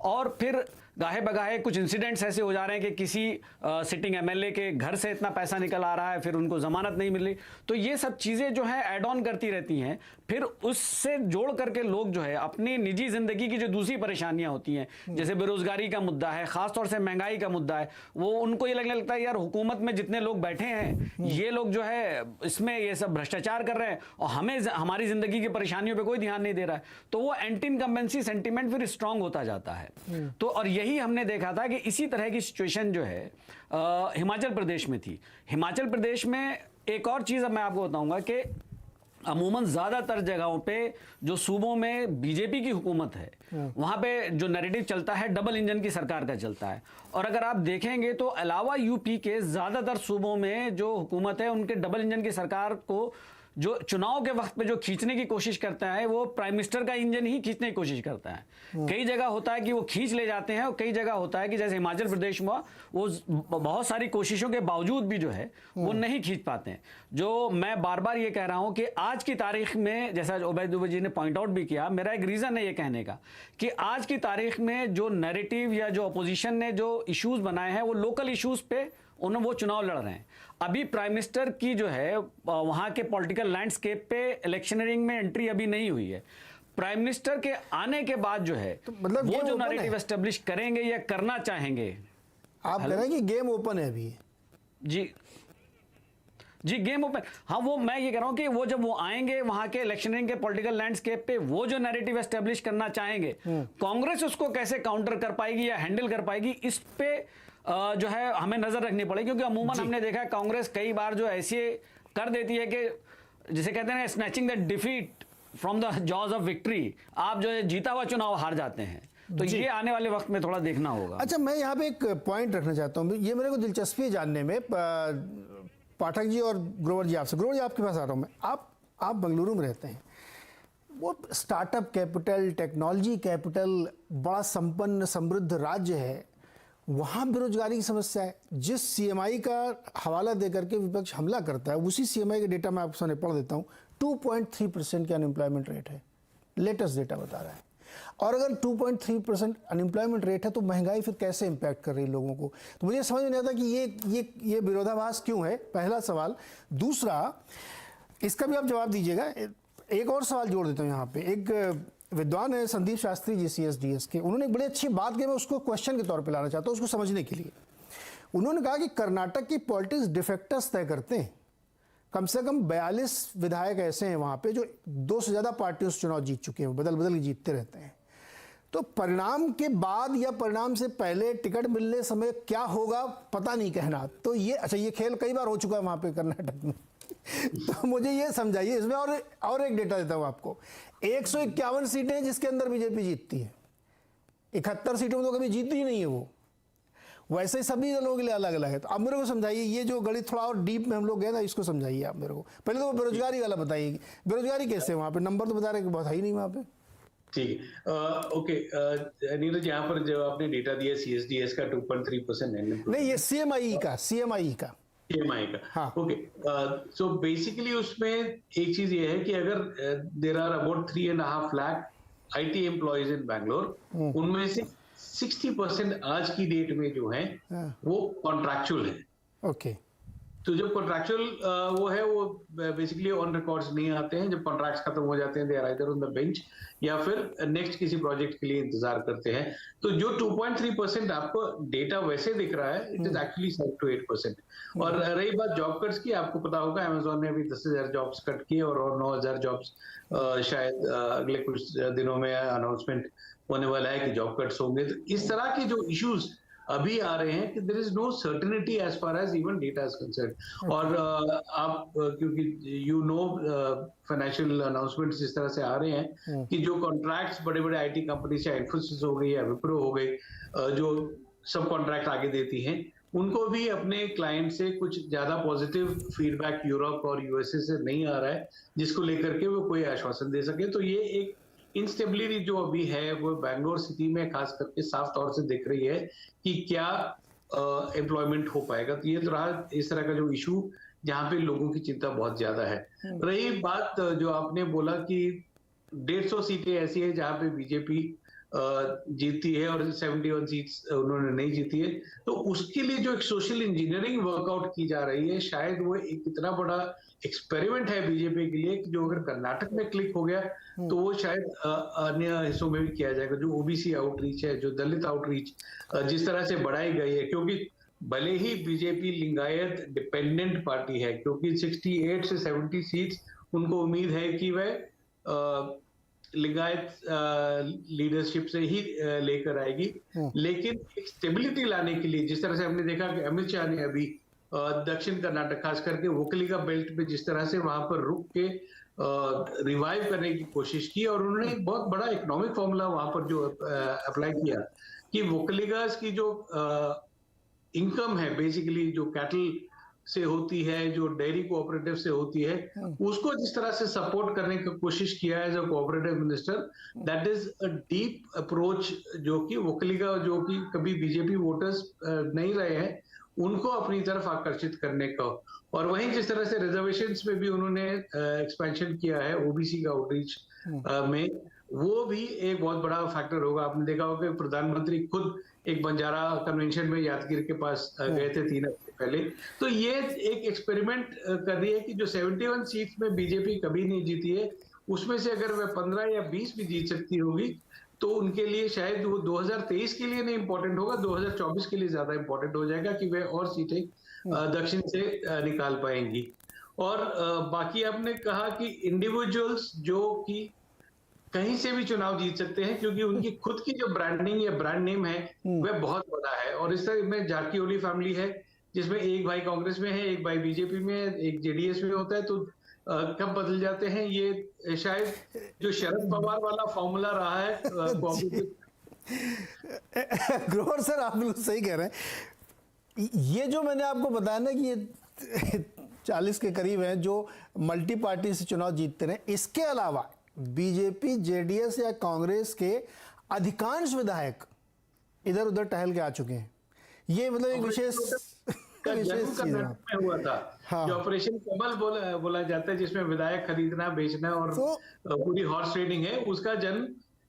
और फिर गाहे बगाहे कुछ इंसिडेंट्स ऐसे हो जा रहे हैं कि किसी सिटिंग एमएलए के घर से इतना पैसा निकल आ रहा है, फिर उनको जमानत नहीं मिल रही। तो ये सब चीज़ें जो है ऐड ऑन करती रहती हैं, फिर उससे जोड़ करके लोग जो है अपनी निजी ज़िंदगी की जो दूसरी परेशानियां होती हैं, जैसे बेरोजगारी का मुद्दा है, ख़ासतौर से महंगाई का मुद्दा है, वो उनको ये लगने लगता है यार हुकूमत में जितने लोग बैठे हैं ये लोग जो है इसमें ये सब भ्रष्टाचार कर रहे हैं और हमें हमारी ज़िंदगी की परेशानियों पर कोई ध्यान नहीं दे रहा है। तो वो एंटी इनकम्बेंसी सेंटिमेंट फिर स्ट्रांग होता जाता है। तो और यही हमने देखा था कि इसी तरह की सिचुएशन जो है हिमाचल प्रदेश में थी। हिमाचल प्रदेश में एक और चीज़ अब मैं आपको बताऊंगा कि अमूमन ज़्यादातर जगहों पे जो सूबों में बीजेपी की हुकूमत है, वहाँ पे जो नैरेटिव चलता है डबल इंजन की सरकार का चलता है। और अगर आप देखेंगे तो अलावा यूपी के ज़्यादातर सूबों में जो हुकूमत है उनके डबल इंजन की सरकार को जो चुनाव के वक्त पे जो खींचने की कोशिश करता है वो प्राइम मिनिस्टर का इंजन ही खींचने की कोशिश करता है। कई जगह होता है कि वो खींच ले जाते हैं और कई जगह होता है कि जैसे हिमाचल प्रदेश में वो बहुत सारी कोशिशों के बावजूद भी जो है वो नहीं खींच पाते हैं। जो मैं बार बार ये कह रहा हूं कि आज की तारीख में, जैसा उबैद दुबे जी ने पॉइंट आउट भी किया, मेरा एक रीजन है ये कहने का कि आज की तारीख में जो नैरेटिव या जो अपोजिशन ने जो इश्यूज बनाए हैं वो लोकल इश्यूज पे उन्होंने वो चुनाव लड़ रहे हैं। अभी प्राइम मिनिस्टर की जो है वहां के पॉलिटिकल लैंडस्केप पे इलेक्शनरिंग में एंट्री अभी नहीं हुई है। प्राइम मिनिस्टर के आने के बाद जो है तो मतलब वो गेम जो ओपन है। नैरेटिव एस्टेब्लिश करेंगे या करना चाहेंगे। आप कह रहे हैं कि गेम ओपन है अभी? जी गेम ओपन। हाँ, वो मैं ये कह रहा हूं कि वो जब वो आएंगे वहां के इलेक्शनिंग के पॉलिटिकल लैंडस्केप पे वो जो नैरेटिव एस्टेब्लिश करना चाहेंगे, कांग्रेस उसको कैसे काउंटर कर पाएगी या हैंडल कर पाएगी, इस पे जो है हमें नजर रखनी पड़ेगी। क्योंकि अमूमन हमने देखा है कांग्रेस कई बार जो ऐसे कर देती है कि जिसे कहते हैं snatching the defeat from the jaws of victory, आप जो है जीता हुआ चुनाव हार जाते हैं। तो ये आने वाले वक्त में थोड़ा देखना होगा। अच्छा, मैं यहाँ पे एक पॉइंट रखना चाहता हूँ, ये मेरे को दिलचस्पी है जानने में। पाठक जी और ग्रोवर जी, ग्रोवर जी आपके पास आ रहा हूँ मैं। आप बेंगलुरु में रहते हैं, वो स्टार्टअप कैपिटल, टेक्नोलॉजी कैपिटल, बड़ा संपन्न समृद्ध राज्य है, वहाँ बेरोजगारी की समस्या है। जिस सीएमआई का हवाला देकर के विपक्ष हमला करता है, उसी सीएमआई का डेटा मैं आपके सामने पढ़ देता हूँ। 2.3% का अनएम्प्लॉयमेंट रेट है, लेटेस्ट डेटा बता रहा है। और अगर 2.3% अनएम्प्लॉयमेंट रेट है तो महंगाई फिर कैसे इम्पैक्ट कर रही है लोगों को? तो मुझे समझ में नहीं आता कि ये विरोधाभास क्यों है, पहला सवाल। दूसरा, इसका भी आप जवाब दीजिएगा। एक और सवाल जोड़ देता हूँ यहाँ पे। एक विद्वान है संदीप शास्त्री जी, CSDS के, उन्होंने एक बड़ी अच्छी बात की, मैं उसको क्वेश्चन के तौर पे लाना चाहता हूँ उसको समझने के लिए। उन्होंने कहा कि कर्नाटक की पॉलिटिक्स डिफेक्टर्स तय करते हैं। कम से कम 42 विधायक ऐसे हैं वहाँ पे जो 2 से ज़्यादा पार्टियों से चुनाव जीत चुके हैं, बदल बदल के जीतते रहते हैं। तो परिणाम के बाद या परिणाम से पहले टिकट मिलने समय क्या होगा पता नहीं कहना। तो ये अच्छा, ये खेल कई बार हो चुका है वहाँ पे कर्नाटक में। तो मुझे ये समझाइए इसमें। और एक डेटा देता हूँ आपको। 151 सीटें हैं जिसके अंदर बीजेपी जीतती है, 71 सीटों में तो कभी जीती ही नहीं है वो। वैसे ही सभी दलों के लिए अलग अलग है। तो अब मेरे को समझाइए, ये जो गणित थोड़ा और डीप में हम लोग गए ना, इसको समझाइए आप मेरे को। पहले तो वो बेरोजगारी वाला बताइए, बेरोजगारी कैसे वहाँ पे? नंबर तो बता रहे कि बहुत है ही नहीं वहाँ पे। ठीक है, ओके नीरज, यहाँ पर जो आपने डेटा दिया CSDS का 2.3% नहीं, ये CMI का CMI का। हाँ, ओके, सो बेसिकली उसमें एक चीज ये है कि अगर there are about 3.5 lakh IT employees in Bangalore, उनमें से 60% आज की डेट में जो है वो कॉन्ट्रैक्चुअल है। ओके। तो जब कॉन्ट्रैक्चुअल वो है, वो बेसिकली ऑन रिकॉर्ड्स नहीं आते हैं। जब कॉन्ट्रैक्ट्स खत्म हो जाते हैं, they are either on the bench या फिर नेक्स्ट किसी प्रोजेक्ट के लिए इंतजार करते हैं। तो जो 2.3% आपको डेटा वैसे दिख रहा है, इट इज एक्चुअली 7 to 8%। और रही बात जॉब कट्स की, आपको पता होगा अमेजोन ने अभी 10,000 जॉब्स कट किए और 9,000 जॉब्स शायद अगले कुछ दिनों में अनाउंसमेंट होने वाला है कि जॉब कट्स होंगे। तो इस तरह के जो इश्यूज अभी आ रहे हैं कि there is no certainty as far as even data is concern. और आप क्योंकि यू नो फाइनेंशियल अनाउंसमेंट्स इस तरह से आ रहे हैं कि जो कॉन्ट्रैक्ट्स बड़े बड़े IT कंपनी से, इन्फोसिस हो गई या विप्रो हो गई, जो सब कॉन्ट्रैक्ट आगे देती हैं, उनको भी अपने क्लाइंट से कुछ ज्यादा पॉजिटिव फीडबैक यूरोप और USA से नहीं आ रहा है जिसको लेकर के वो कोई आश्वासन दे सके। तो ये एक इंस्टेबिलिटी जो अभी है वो बैंगलोर सिटी में खास करके साफ तौर से दिख रही है कि क्या एम्प्लॉयमेंट हो पाएगा। तो ये तो रहा इस तरह का जो इशू जहाँ पे लोगों की चिंता बहुत ज्यादा है। रही बात जो आपने बोला कि 150 सीटें ऐसी है जहाँ पे बीजेपी जीती है और 71 सीट्स उन्होंने नहीं जीती है, तो उसके लिए जो एक सोशल इंजीनियरिंग वर्कआउट की जा रही है, शायद वो एक इतना बड़ा एक्सपेरिमेंट है बीजेपी के लिए कि जो अगर कर्नाटक में क्लिक हो गया तो वो शायद अन्य हिस्सों में भी किया जाएगा। जो OBC आउटरीच है, जो दलित आउटरीच जिस तरह से बढ़ाई गई है, क्योंकि भले ही बीजेपी लिंगायत डिपेंडेंट पार्टी है, क्योंकि 68 से 70 सीट्स उनको उम्मीद है कि वह लिंगायत लीडरशिप से ही लेकर आएगी। लेकिन एक स्टेबिलिटी लाने के लिए, जिस तरह से हमने देखा कि अमित शाह ने अभी दक्षिण कर्नाटक खास करके वोकलिगा बेल्ट पे जिस तरह से वहां पर रुक के रिवाइव करने की कोशिश की, और उन्होंने एक बहुत बड़ा इकोनॉमिक फॉर्मूला वहां पर जो अप्लाई किया कि वोकलिगास की जो इनकम है, बेसिकली जो कैटल से होती है, जो डेयरी कोऑपरेटिव से होती है, उसको जिस तरह से सपोर्ट करने की कोशिश किया है as a cooperative minister, that is a deep approach, जो कि वोकलिगा, जो कि कभी बीजेपी वोटर्स नहीं रहे हैं, उनको अपनी तरफ आकर्षित करने का। और वहीं जिस तरह से रिजर्वेशंस में भी उन्होंने एक्सपेंशन किया है ओबीसी का आउटरीच में, वो भी एक बहुत बड़ा फैक्टर होगा। आपने देखा होगा कि प्रधानमंत्री खुद एक बंजारा कन्वेंशन में यादगिर के पास गए थे 3 हफ्ते पहले। तो ये एक एक्सपेरिमेंट कर रही है कि जो 71 सीट्स में बीजेपी कभी नहीं जीती है, उसमें से अगर वह 15 या 20 भी जीत सकती होगी, तो उनके लिए शायद वो 2023 के लिए नहीं इंपॉर्टेंट होगा, 2024 के लिए ज्यादा इंपॉर्टेंट हो जाएगा कि वे और सीटें दक्षिण से निकाल पाएंगी। और बाकी आपने कहा कि इंडिविजुअल्स जो कि कहीं से भी चुनाव जीत सकते हैं, क्योंकि उनकी खुद की जो ब्रांडिंग या ब्रांड नेम है वह बहुत बड़ा है। और इस तरह में झारकीहोली फैमिली है, जिसमें एक भाई कांग्रेस में है, एक भाई बीजेपी में है, एक जेडीएस में होता है, तो कब बदल जाते हैं, ये शायद जो शरद पवार वाला फॉर्मूला रहा है ग्रोवर सर, आप बिल्कुल सही कह रहे हैं। ये जो मैंने आपको बताया ना कि ये 40 के करीब हैं जो मल्टी पार्टी से चुनाव जीतते रहे, इसके अलावा बीजेपी, जेडीएस या कांग्रेस के अधिकांश विधायक इधर उधर टहल के आ चुके हैं। ये मतलब एक विशेष चीज में हुआ था। हाँ। जो ऑपरेशन कमल बोला जाता है, जिसमें विधायक खरीदना, बेचना और पूरी हॉर्स ट्रेडिंग है, उसका जन्म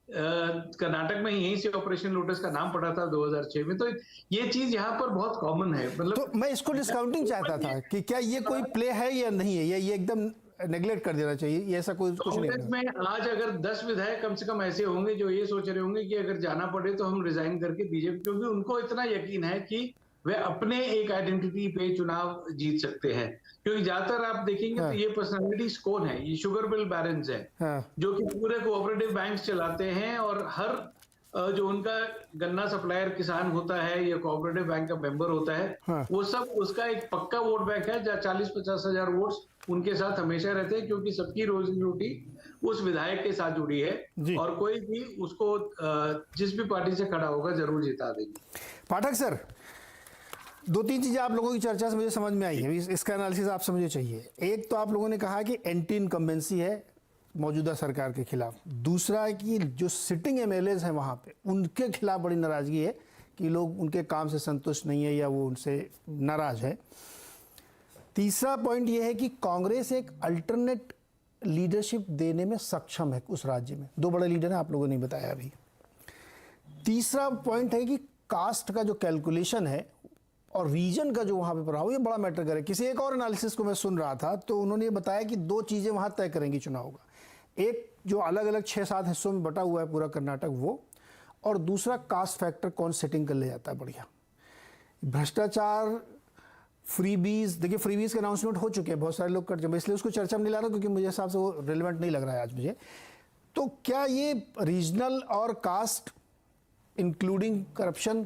कर्नाटक में ही, यहीं से ऑपरेशन लोटस का नाम पड़ा था 2006 में। तो ये चीज यहाँ पर बहुत कॉमन है। मतलब तो मैं इसको डिस्काउंटिंग चाहता था कि क्या ये कोई प्ले है या नहीं है, ये एकदम नेगलेक्ट कर देना चाहिए, ये ऐसा कुछ नहीं है। में आज अगर 10 विधायक कम से कम ऐसे होंगे जो ये सोच रहे होंगे कि अगर जाना पड़े तो हम रिजाइन करके बीजेपी, क्योंकि उनको इतना यकीन है कि वे अपने एक आइडेंटिटी पे चुनाव जीत सकते हैं। क्योंकि ज्यादातर आप देखेंगे तो ये पर्सनालिटीज कौन है, ये शुगर बिल बैरन्स हैं, जो कि पूरे कोऑपरेटिव बैंक चलाते हैं, और हर जो उनका गन्ना सप्लायर किसान होता है या कोऑपरेटिव बैंक का मेंबर होता है, वो सब उसका एक पक्का वोट बैंक है, जहाँ 40-50 हजार वोट्स उनके साथ हमेशा रहते हैं, क्योंकि सबकी रोजी रोटी उस विधायक के साथ जुड़ी है, और कोई भी उसको जिस भी पार्टी से खड़ा होगा जरूर जिता देगी। पाठक सर, 2-3 चीजें आप लोगों की चर्चा से मुझे समझ में आई है, इसका एनालिसिस आपसे मुझे चाहिए। एक तो आप लोगों ने कहा कि एंटी इनकम्बेंसी है मौजूदा सरकार के खिलाफ, दूसरा है कि जो सिटिंग एमएलएज हैं वहाँ पे, उनके खिलाफ बड़ी नाराजगी है कि लोग उनके काम से संतुष्ट नहीं है या वो उनसे नाराज है। तीसरा पॉइंट ये है कि कांग्रेस एक अल्टरनेट लीडरशिप देने में सक्षम है उस राज्य में। 2 बड़े लीडर हैं, आप लोगों ने बताया अभी। तीसरा पॉइंट है कि कास्ट का जो कैलकुलेशन है और रीजन का जो वहाँ पे प्रभाव, ये बड़ा मैटर करे। किसी एक और एनालिसिस को मैं सुन रहा था, तो उन्होंने ये बताया कि 2 चीज़ें वहाँ तय करेंगी चुनाव का। एक जो अलग अलग 6-7 हिस्सों में बटा हुआ है पूरा कर्नाटक, वो, और दूसरा कास्ट फैक्टर कौन सेटिंग कर ले जाता है बढ़िया। भ्रष्टाचार, फ्रीबीज, देखिए फ्रीबीज के अनाउंसमेंट हो चुके हैं, बहुत सारे लोग कर चुके, इसलिए उसको चर्चा में नहीं ला रहा क्योंकि मुझे हिसाब से वो रिलेवेंट नहीं लग रहा है आज मुझे। तो क्या ये रीजनल और कास्ट इंक्लूडिंग करप्शन,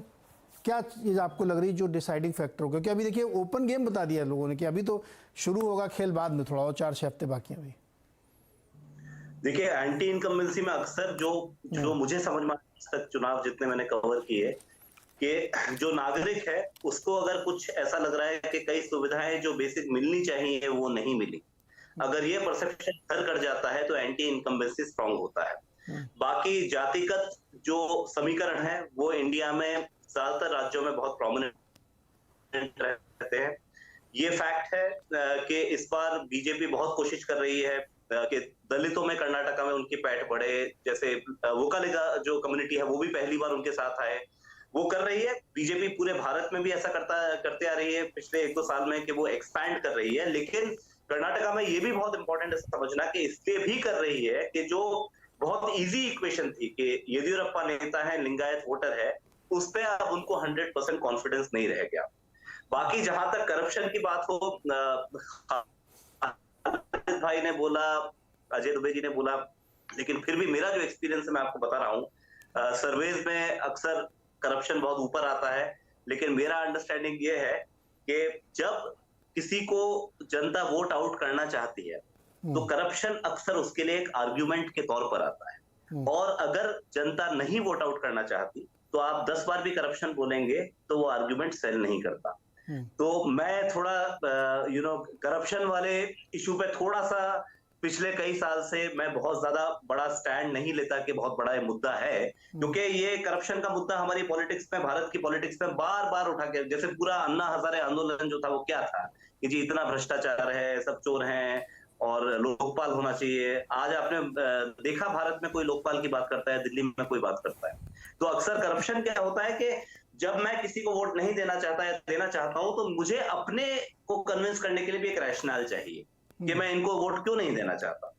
क्या चीज़ आपको लग रही है जो डिसाइडिंग फैक्टर होगा? क्योंकि अभी देखिए ओपन गेम बता दिया लोगों ने कि अभी तो शुरू होगा खेल बाद में, थोड़ा और 4-6 हफ्ते बाकी हैं अभी। देखिए, एंटी इनकम्बेंसी में अक्सर जो मुझे समझ में तक चुनाव जितने मैंने कवर किए, कि जो नागरिक है उसको अगर कुछ ऐसा लग रहा है कि कई सुविधाएं जो बेसिक मिलनी चाहिए वो नहीं मिली, अगर ये परसेप्शन घर कर जाता है तो एंटी इनकम्बेंसी स्ट्रांग होता है। बाकी जातिगत जो समीकरण है वो इंडिया में ज्यादातर राज्यों में बहुत प्रोमिनेंट रहते हैं। ये फैक्ट है कि इस बार बीजेपी बहुत कोशिश कर रही है कि दलितों में कर्नाटका में उनकी पैठ बढ़े, जैसे वोकालिगा जो कम्युनिटी है वो भी पहली बार उनके साथ आए, वो कर रही है। बीजेपी पूरे भारत में भी ऐसा करते आ रही है पिछले 1-2 साल में कि वो एक्सपैंड कर रही है। लेकिन कर्नाटका में ये भी बहुत इंपॉर्टेंट है समझना कि इसलिए भी कर रही है कि जो बहुत इजी इक्वेशन थी कि येदियुरप्पा नेता है, लिंगायत वोटर है, उस पे अब उनको 100% कॉन्फिडेंस नहीं रह गया। बाकी जहां तक करप्शन की बात हो, भाई ने बोला, अजय दुबे जी ने बोला, लेकिन फिर भी मेरा जो एक्सपीरियंस है मैं आपको बता रहा हूँ, सर्वेज में अक्सर करप्शन बहुत ऊपर आता है, लेकिन मेरा अंडरस्टैंडिंग ये है कि जब किसी को जनता वोट आउट करना चाहती है तो करप्शन अक्सर उसके लिए एक आर्ग्यूमेंट के तौर पर आता है, और अगर जनता नहीं वोट आउट करना चाहती तो आप 10 बार भी करप्शन बोलेंगे तो वो आर्ग्यूमेंट सेल नहीं करता। तो मैं थोड़ा करप्शन वाले इशू पे थोड़ा सा पिछले कई साल से मैं बहुत ज्यादा बड़ा स्टैंड नहीं लेता कि बहुत बड़ा ये मुद्दा है, क्योंकि ये करप्शन का मुद्दा हमारी पॉलिटिक्स में, भारत की पॉलिटिक्स में बार बार उठा के, जैसे पूरा अन्ना हजारे आंदोलन जो था वो क्या था कि जी इतना भ्रष्टाचार है, सब चोर हैं और लोकपाल होना चाहिए। आज आपने देखा भारत में कोई लोकपाल की बात करता है, दिल्ली में कोई बात करता है। तो अक्सर करप्शन क्या होता है कि जब मैं किसी को वोट नहीं देना चाहता या देना चाहता हूं तो मुझे अपने को कन्विंस करने के लिए भी एक रैशनल चाहिए कि मैं इनको वोट क्यों नहीं देना चाहता।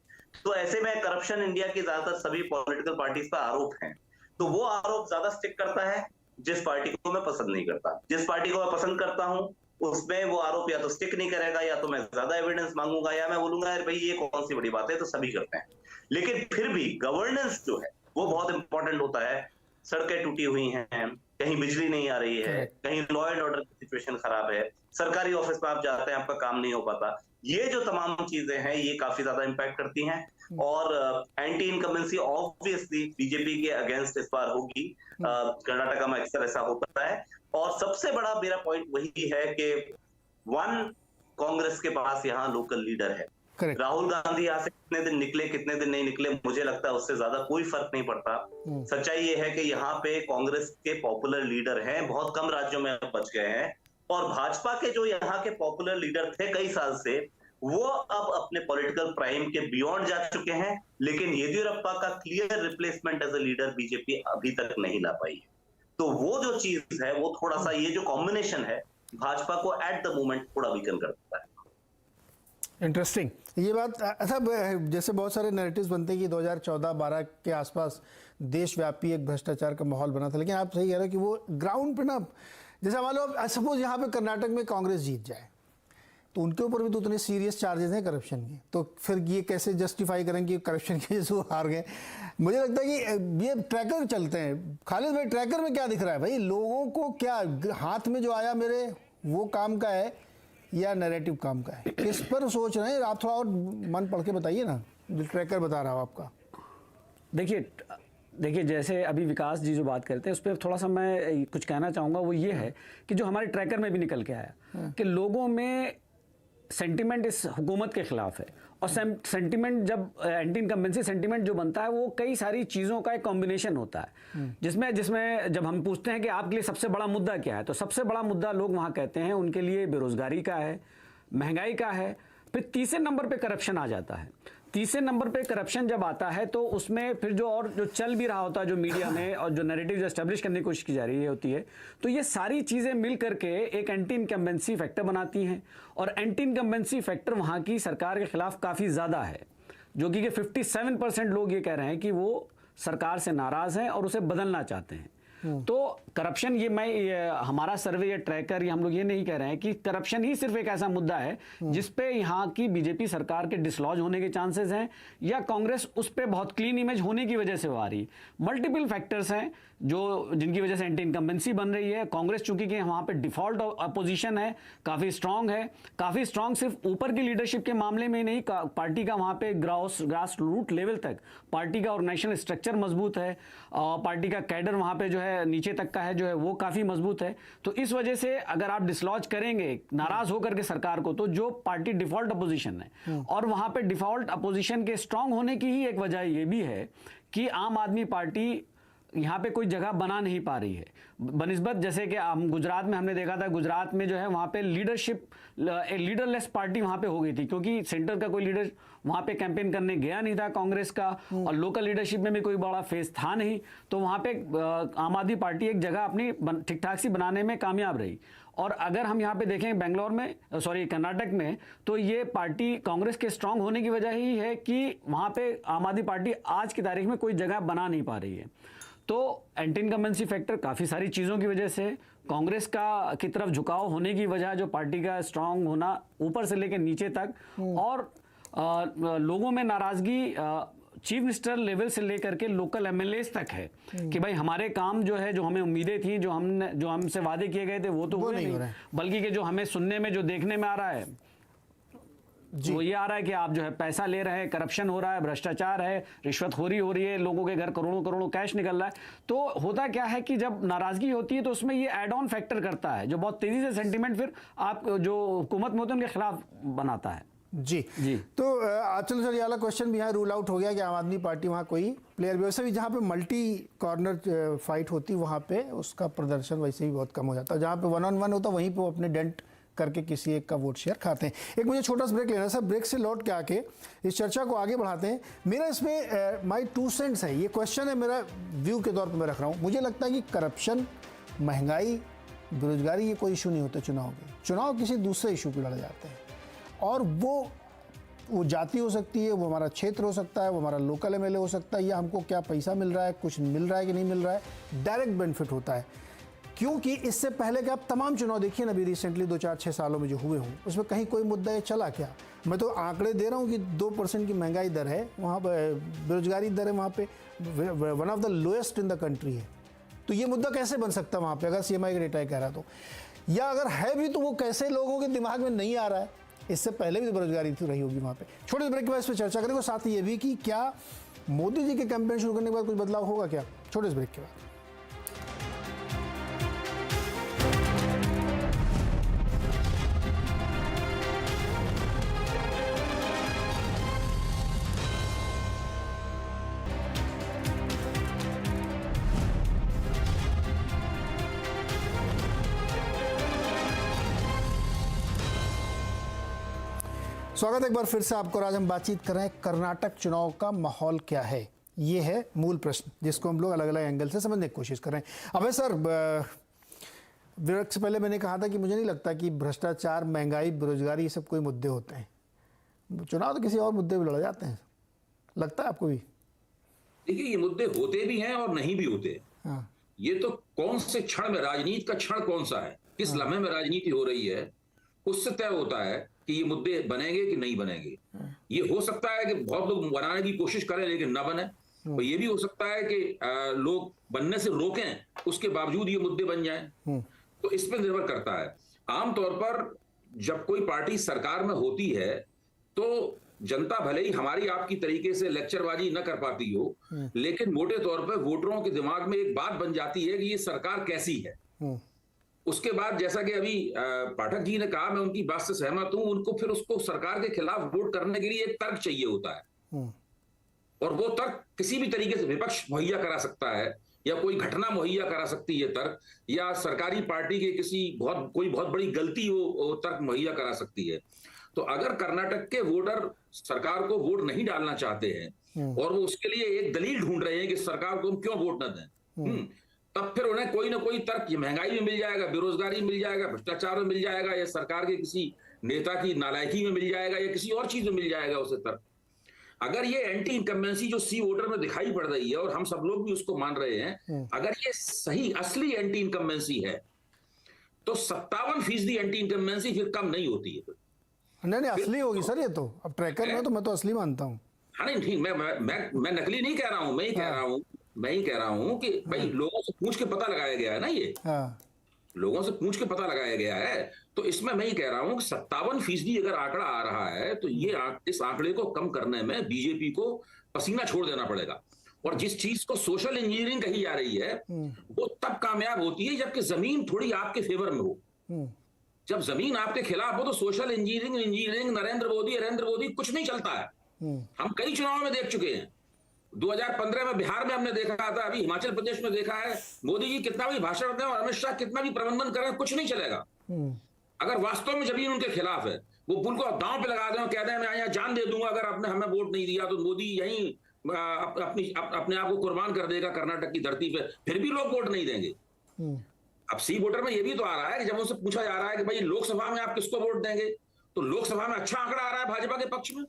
तो ऐसे में करप्शन इंडिया की ज्यादातर सभी पॉलिटिकल पार्टीज पर आरोप हैं, तो वो आरोप ज्यादा स्टिक करता है जिस पार्टी को मैं पसंद नहीं करता। जिस पार्टी को मैं पसंद करता हूं उसमें वो आरोप या तो स्टिक नहीं करेगा, या तो मैं ज्यादा एविडेंस मांगूंगा, या मैं बोलूंगा यार भाई ये कौन सी बड़ी बात है, तो सभी करते हैं। लेकिन फिर भी गवर्नेंस जो है वो बहुत इंपॉर्टेंट होता है। सड़कें टूटी हुई हैं, कहीं बिजली नहीं आ रही है, कहीं लॉ एंड ऑर्डर की सिचुएशन खराब है, सरकारी ऑफिस में आप जाते हैं आपका काम नहीं हो पाता, ये जो तमाम चीजें हैं ये काफी ज्यादा इंपैक्ट करती हैं। और एंटी इनकम्बेंसी ऑब्वियसली बीजेपी के अगेंस्ट इस बार होगी। कर्नाटका में अक्सर ऐसा होता है। और सबसे बड़ा मेरा पॉइंट वही है कि कांग्रेस के पास यहाँ लोकल लीडर है। Correct. राहुल गांधी यहाँ से कितने दिन निकले कितने दिन नहीं निकले, मुझे लगता है उससे ज्यादा कोई फर्क नहीं पड़ता। सच्चाई ये है कि यहाँ पे कांग्रेस के पॉपुलर लीडर हैं, बहुत कम राज्यों में बच गए हैं। और भाजपा के जो यहाँ के पॉपुलर लीडर थे कई साल से, वो अब अपने पॉलिटिकल प्राइम के बियॉन्ड जा चुके हैं। लेकिन येदियुरप्पा का clear replacement as a leader BJP अभी तक नहीं ला पाई है। तो वो जो चीज है वो थोड़ा सा, ये जो कॉम्बिनेशन है भाजपा को एट द मोमेंट थोड़ा वीकन करता है। इंटरेस्टिंग ये बात। अच्छा, जैसे बहुत सारे नैरेटिव्स बनते हैं कि 2014-12 के आसपास देशव्यापी एक भ्रष्टाचार का माहौल बना था, लेकिन आप सही कह रहे हो कि वो ग्राउंड पे ना, जैसे मान लो सपोज यहाँ पे कर्नाटक में कांग्रेस जीत जाए तो उनके ऊपर भी तो उतने सीरियस चार्जेस हैं करप्शन के, तो फिर ये कैसे जस्टिफाई करेंगे करप्शन की वजह से वो हार गए। मुझे लगता है कि ये ट्रैकर चलते हैं। खालिद भाई, ट्रैकर में क्या दिख रहा है भाई? लोगों को क्या हाथ में जो आया मेरे वो काम का है या नैरेटिव काम का है? किस पर सोच रहे हैं आप? थोड़ा और मन पढ़ के बताइए ना, जो ट्रैकर बता रहा हूँ आपका। देखिए जैसे अभी विकास जी जो बात करते हैं उस पर थोड़ा सा मैं कुछ कहना चाहूँगा। वो ये है कि जो हमारे ट्रैकर में भी निकल के आया कि लोगों में सेंटिमेंट इस हुकूमत के खिलाफ है। और सेंटिमेंट, जब एंटी इनकम्बेंसी सेंटिमेंट जो बनता है वो कई सारी चीज़ों का एक कॉम्बिनेशन होता है, जिसमें जब हम पूछते हैं कि आपके लिए सबसे बड़ा मुद्दा क्या है, तो सबसे बड़ा मुद्दा लोग वहाँ कहते हैं उनके लिए बेरोजगारी का है, महंगाई का है, फिर तीसरे नंबर पे करप्शन आ जाता है। तीसरे नंबर पे करप्शन जब आता है तो उसमें फिर जो चल भी रहा होता है जो मीडिया में और जो नैरेटिव एस्टेब्लिश करने की कोशिश की जा रही होती है, तो ये सारी चीज़ें मिल करके एक एंटी इनकम्बेंसी फैक्टर बनाती हैं। और एंटी इनकम्बेंसी फैक्टर वहाँ की सरकार के खिलाफ काफ़ी ज़्यादा है, जो कि 57% लोग ये कह रहे हैं कि वो सरकार से नाराज़ हैं और उसे बदलना चाहते हैं। तो करप्शन, हमारा सर्वे या ट्रैकर या हम लोग ये नहीं कह रहे हैं कि करप्शन ही सिर्फ एक ऐसा मुद्दा है जिस पे यहाँ की बीजेपी सरकार के डिसलॉज होने के चांसेस हैं, या कांग्रेस उस पे बहुत क्लीन इमेज होने की वजह से वो आ रही। मल्टीपल फैक्टर्स हैं जिनकी वजह से एंटी इनकम्बेंसी बन रही है। कांग्रेस चूंकि कि वहाँ पे डिफॉल्ट अपोजिशन है, काफ़ी स्ट्रांग है, काफ़ी स्ट्रांग सिर्फ ऊपर की लीडरशिप के मामले में ही नहीं, पार्टी का वहाँ पे ग्रास रूट लेवल तक पार्टी का ऑर्गेनाइजेशनल स्ट्रक्चर मजबूत है, पार्टी का कैडर वहाँ पे जो है नीचे तक का है जो है वो काफ़ी मजबूत है। तो इस वजह से अगर आप डिसलॉज करेंगे नाराज होकर के सरकार को, तो जो पार्टी डिफॉल्ट अपोजिशन है, और वहाँ पे डिफॉल्ट अपोजिशन के स्ट्रांग होने की ही एक वजह ये भी है कि आम आदमी पार्टी यहाँ पे कोई जगह बना नहीं पा रही है बनिस्बत, जैसे कि हम गुजरात में हमने देखा था, गुजरात में जो है वहाँ पे लीडरलेस पार्टी वहाँ पे हो गई थी, क्योंकि सेंटर का कोई लीडर वहाँ पे कैंपेन करने गया नहीं था कांग्रेस का, और लोकल लीडरशिप में भी कोई बड़ा फेस था नहीं। तो वहाँ पे आम आदमी पार्टी एक जगह अपनी ठीक ठाक सी बनाने में कामयाब रही। और अगर हम यहाँ पे देखें कर्नाटक में, तो ये पार्टी कांग्रेस के स्ट्रांग होने की वजह ही है कि वहाँ पे आम आदमी पार्टी आज की तारीख में कोई जगह बना नहीं पा रही है। तो एंटी इनकम्बेंसी फैक्टर काफ़ी सारी चीज़ों की वजह से, कांग्रेस की तरफ झुकाव होने की वजह, जो पार्टी का स्ट्रांग होना ऊपर से लेकर नीचे तक, और लोगों में नाराज़गी चीफ मिनिस्टर लेवल से लेकर के लोकल एमएलएस तक है कि भाई हमारे काम जो है, जो हमें उम्मीदें थी, जो हमसे वादे किए गए थे वो तो हुए नहीं, बल्कि कि जो हमें सुनने में, जो देखने में आ रहा है वो ये आ रहा है कि आप जो है पैसा ले रहे हैं, करप्शन हो रहा है, भ्रष्टाचार है, रिश्वतखोरी हो रही है, लोगों के घर करोड़ों करोड़ों कैश निकल रहा है। तो होता क्या है कि जब नाराजगी होती है तो उसमें ये एड ऑन फैक्टर करता है, जो बहुत तेजी से सेंटिमेंट फिर आप जो हुकूमत में होते हैं उनके खिलाफ बनाता है। जी जी। तो आचल सर, ये वाला क्वेश्चन भी यहाँ रूल आउट हो गया कि आम आदमी पार्टी वहाँ कोई प्लेयर भी, वैसे भी जहाँ पे मल्टी कॉर्नर फाइट होती वहाँ पे उसका प्रदर्शन वैसे ही बहुत कम हो जाता है। जहाँ पे 1-on-1 होता वहीं पे वो अपने डेंट करके किसी एक का वोट शेयर खाते हैं। एक मुझे छोटा सा ब्रेक लेना है सर, ब्रेक से लौट के आके इस चर्चा को आगे बढ़ाते हैं। मेरा इसमें माई 2 सेंट्स है, ये क्वेश्चन है मेरा व्यू के तौर पर मैं रख रहा हूँ। मुझे लगता है कि करप्शन, महंगाई, बेरोजगारी ये कोई इशू नहीं होते चुनाव के। चुनाव किसी दूसरे इशू पर लड़े जाते हैं, और वो जाति हो सकती है, वो हमारा क्षेत्र हो सकता है, वो हमारा लोकल एमएलए हो सकता है, या हमको क्या पैसा मिल रहा है, कुछ मिल रहा है कि नहीं मिल रहा है, डायरेक्ट बेनिफिट होता है। क्योंकि इससे पहले के आप तमाम चुनाव देखिए ना, अभी रिसेंटली 2-4-6 सालों में जो हुए हों, उसमें कहीं कोई मुद्दा ये चला क्या? मैं तो आंकड़े दे रहा हूँ कि 2% की महंगाई दर है वहाँ पर, बेरोजगारी दर है वहाँ पे 1 of the lowest in the country है। तो ये मुद्दा कैसे बन सकता है वहाँ पे, अगर CMI का डेटा कह रहा तो? या अगर है भी तो वो कैसे लोगों के दिमाग में नहीं आ रहा है? इससे पहले भी तो बेरोजगारी तो रही होगी वहाँ पे। छोटे ब्रेक के बाद इस पर चर्चा करेंगे, साथ ही ये भी कि क्या मोदी जी के कैंपेन शुरू करने के बाद कुछ बदलाव होगा क्या? छोटे ब्रेक के बाद। स्वागत है एक बार फिर से आपको। आज हम बातचीत कर रहे हैं कर्नाटक चुनाव का माहौल क्या है, ये है मूल प्रश्न जिसको हम लोग अलग अलग एंगल से समझने की कोशिश कर रहे हैं। अबे सर, ब्रेक से पहले मैंने कहा था कि मुझे नहीं लगता कि भ्रष्टाचार, महंगाई, बेरोजगारी ये सब कोई मुद्दे होते हैं। चुनाव तो किसी और मुद्दे पर लड़ जाते हैं, लगता है आपको भी? देखिए, ये मुद्दे होते भी हैं और नहीं भी होते। हाँ। ये तो कौन से क्षण में, राजनीति का क्षण कौन सा है, किस लम्हे में राजनीति हो रही है, उससे तय होता है कि ये मुद्दे बनेंगे कि नहीं बनेंगे। ये हो सकता है कि बहुत लोग बनाने की कोशिश करें लेकिन ना बने, और ये भी हो सकता है कि लोग बनने से रोकें, उसके बावजूद ये मुद्दे बन जाएं। तो इस पर निर्भर करता है। आमतौर पर जब कोई पार्टी सरकार में होती है तो जनता भले ही हमारी आपकी तरीके से लेक्चरबाजी न कर पाती हो, लेकिन मोटे तौर पर वोटरों के दिमाग में एक बात बन जाती है कि ये सरकार कैसी है। उसके बाद जैसा कि अभी पाठक जी ने कहा, मैं उनकी बात से सहमत हूं, उनको फिर उसको सरकार के खिलाफ वोट करने के लिए एक तर्क चाहिए होता है, और वो तर्क किसी भी तरीके से विपक्ष मुहैया करा सकता है, या कोई घटना मुहैया करा सकती है तर्क, या सरकारी पार्टी के कोई बहुत बड़ी गलती वो तर्क मुहैया करा सकती है। तो अगर कर्नाटक के वोटर सरकार को वोट नहीं डालना चाहते हैं और वो उसके लिए एक दलील ढूंढ रहे हैं कि सरकार को हम क्यों वोट न दें, तब फिर उन्हें कोई ना कोई तर्क, ये महंगाई में मिल जाएगा, बेरोजगारी में मिल जाएगा, भ्रष्टाचार में मिल जाएगा, या सरकार के किसी नेता की नालायकी में मिल जाएगा, या किसी और चीज में मिल जाएगा उसे तर्क। अगर ये एंटी इनकम्बेंसी जो सी वोटर में दिखाई पड़ रही है, और हम सब लोग भी उसको मान रहे हैं, अगर ये सही असली एंटी इनकम्बेंसी है तो 57% एंटी इनकम्बेंसी फिर कम नहीं होती है। नहीं, असली होगी सर ये तो। अब ट्रैकर में तो मैं तो असली मानता हूँ। हाँ, नहीं, मैं नकली नहीं कह रहा हूँ, मैं ही कह रहा हूं कि भाई लोगों से पूछ के पता लगाया गया है ना, ये लोगों से पूछ के पता लगाया गया है। तो इसमें मैं ही कह रहा हूं कि 57% अगर आंकड़ा आ रहा है तो इस आंकड़े को कम करने में बीजेपी को पसीना छोड़ देना पड़ेगा। और जिस चीज को सोशल इंजीनियरिंग कही जा रही है वो तब कामयाब होती है जबकि जमीन थोड़ी आपके फेवर में हो। जब जमीन आपके खिलाफ हो तो सोशल इंजीनियरिंग नरेंद्र मोदी कुछ नहीं चलता है। हम कई चुनाव में देख चुके हैं। 2015 में बिहार में हमने देखा था, अभी हिमाचल प्रदेश में देखा है। मोदी जी कितना भी भाषण दें और अमित शाह कितना भी प्रबंधन करें, कुछ नहीं चलेगा। अगर वास्तव में जमीन उनके खिलाफ है, वो पुल को दांव पे लगा दें और कह दें मैं यहाँ जान दे दूंगा अगर आपने हमें वोट नहीं दिया, तो मोदी यहीं अपने आप को कुर्बान कर देगा कर्नाटक की धरती पे, फिर भी लोग वोट नहीं देंगे। अब सी वोटर में ये भी तो आ रहा है कि जब उनसे पूछा जा रहा है कि भाई लोकसभा में आप किसको वोट देंगे, तो लोकसभा में अच्छा आंकड़ा आ रहा है भाजपा के पक्ष में।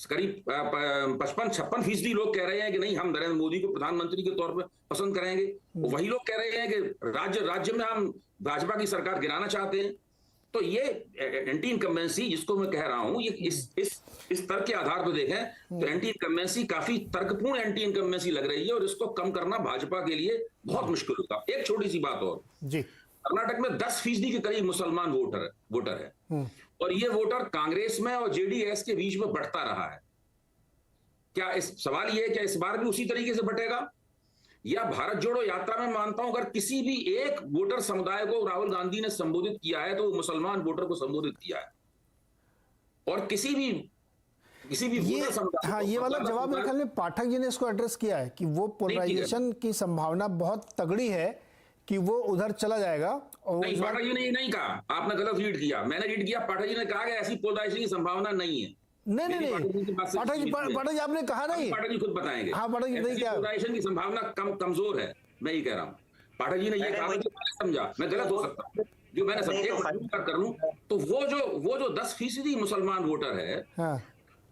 करीब 55-56% लोग कह रहे हैं कि नहीं, हम नरेंद्र मोदी को प्रधानमंत्री के तौर पर पसंद करेंगे। वही लोग कह रहे हैं कि राज्य में हम भाजपा की सरकार गिराना चाहते हैं। तो ये एंटी इनकम्बेंसी जिसको मैं कह रहा हूं, ये इस तर्क के आधार पर देखें तो एंटी इनकम्बेंसी काफी तर्कपूर्ण एंटी इनकम्बेंसी लग रही है, और इसको कम करना भाजपा के लिए बहुत मुश्किल होगा। एक छोटी सी बात और जी, कर्नाटक में 10% के करीब मुसलमान वोटर है और ये वोटर कांग्रेस में और जेडीएस के बीच में बढ़ता रहा है। क्या इस सवाल ये है क्या इस बार भी उसी तरीके से बटेगा, या भारत जोड़ो यात्रा में मानता हूं अगर किसी भी एक वोटर समुदाय को राहुल गांधी ने संबोधित किया है तो वो मुसलमान वोटर को संबोधित किया है, और किसी भी ये हाँ ये वाला जवाब मेरे ख्याल में पाठक जी ने इसको एड्रेस किया है कि वो पोलराइजेशन की संभावना बहुत तगड़ी है कि वो उधर चला जाएगा। और नहीं, पाठक जी ने नहीं कहा, आपने गलत रीड किया, मैंने रीड किया, पाठक जी ने कहा कि ऐसी पोलराइजेशन की संभावना नहीं है। नहीं पाठक जी आपने कहा नहीं, पाठक जी खुद बताएंगे। हाँ पाठक जी नहीं, क्या पोलराइजेशन की संभावना कमजोर है, मैं ये कह रहा हूँ। पाठक जी ने ये कहा, समझा, मैं गलत हो सकता हूँ, जो मैंने समझा कर लूं तो वो जो 10% मुसलमान वोटर है, हाँ।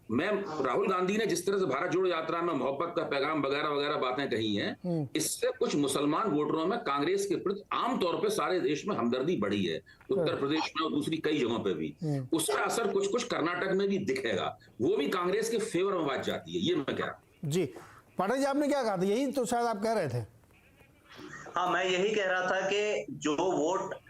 मैं राहुल गांधी ने जिस तरह से भारत जोड़ो यात्रा में मोहब्बत का पैगाम वगैरह वगैरह बातें कही हैं, इससे कुछ मुसलमान वोटरों में कांग्रेस के प्रति आमतौर पे सारे देश में हमदर्दी बढ़ी है, उत्तर प्रदेश में और दूसरी कई जगहों पे भी। उसका असर कुछ कर्नाटक में भी दिखेगा, वो भी कांग्रेस के फेवर में बात जाती है, ये मैं कह रहा हूं। जी पाठक जी आपने क्या कहा था, यही तो शायद आप कह रहे थे। हाँ, मैं यही कह रहा था कि जो वोट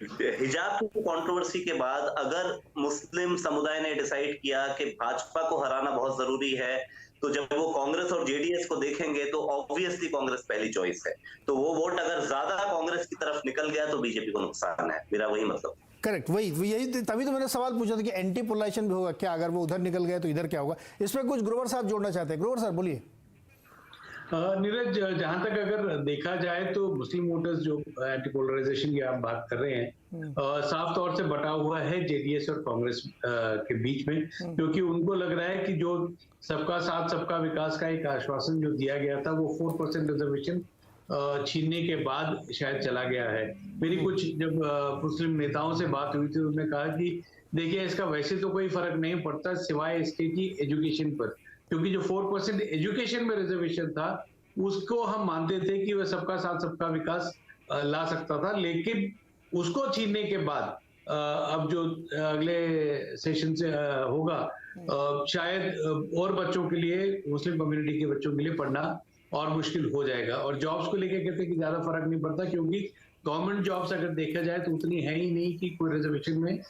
हिजाब की कंट्रोवर्सी के बाद अगर मुस्लिम समुदाय ने डिसाइड किया कि भाजपा को हराना बहुत जरूरी है, तो जब वो कांग्रेस और जेडीएस को देखेंगे तो ऑब्वियसली कांग्रेस पहली चॉइस है। तो वो वोट अगर ज्यादा कांग्रेस की तरफ निकल गया तो बीजेपी को नुकसान है, मेरा वही मतलब। करेक्ट, वही यही तभी तो मैंने सवाल पूछा था कि एंटी पोलराइजेशन भी होगा क्या, अगर वो उधर निकल गए तो इधर क्या होगा। इसमें कुछ ग्रोवर साहब जोड़ना चाहते हैं। ग्रोवर साहब बोलिए। नीरज, जहां तक अगर देखा जाए तो मुस्लिम वोटर्स जो एंटी पोलराइजेशन की आप बात कर रहे हैं, साफ तौर से बटा हुआ है जेडीएस और कांग्रेस के बीच में, क्योंकि उनको लग रहा है कि जो सबका साथ सबका विकास का एक आश्वासन जो दिया गया था वो 4% रिजर्वेशन छीनने के बाद शायद चला गया है। मेरी कुछ जब मुस्लिम नेताओं से बात हुई थी, उन्होंने कहा कि देखिए इसका वैसे तो कोई फर्क नहीं पड़ता सिवाय इसके की एजुकेशन पर, क्योंकि जो 4% एजुकेशन में रिजर्वेशन था उसको हम मानते थे कि वह सबका साथ सबका विकास ला सकता था, लेकिन उसको छीनने के बाद अब जो अगले सेशन से होगा, शायद और बच्चों के लिए, मुस्लिम कम्युनिटी के बच्चों के लिए पढ़ना और मुश्किल हो जाएगा। और जॉब्स को लेकर कहते हैं कि ज्यादा फर्क नहीं पड़ता, क्योंकि गवर्नमेंट जॉब्स अगर देखा जाए तो उतनी है ही नहीं कि कोई रिजर्वेशन में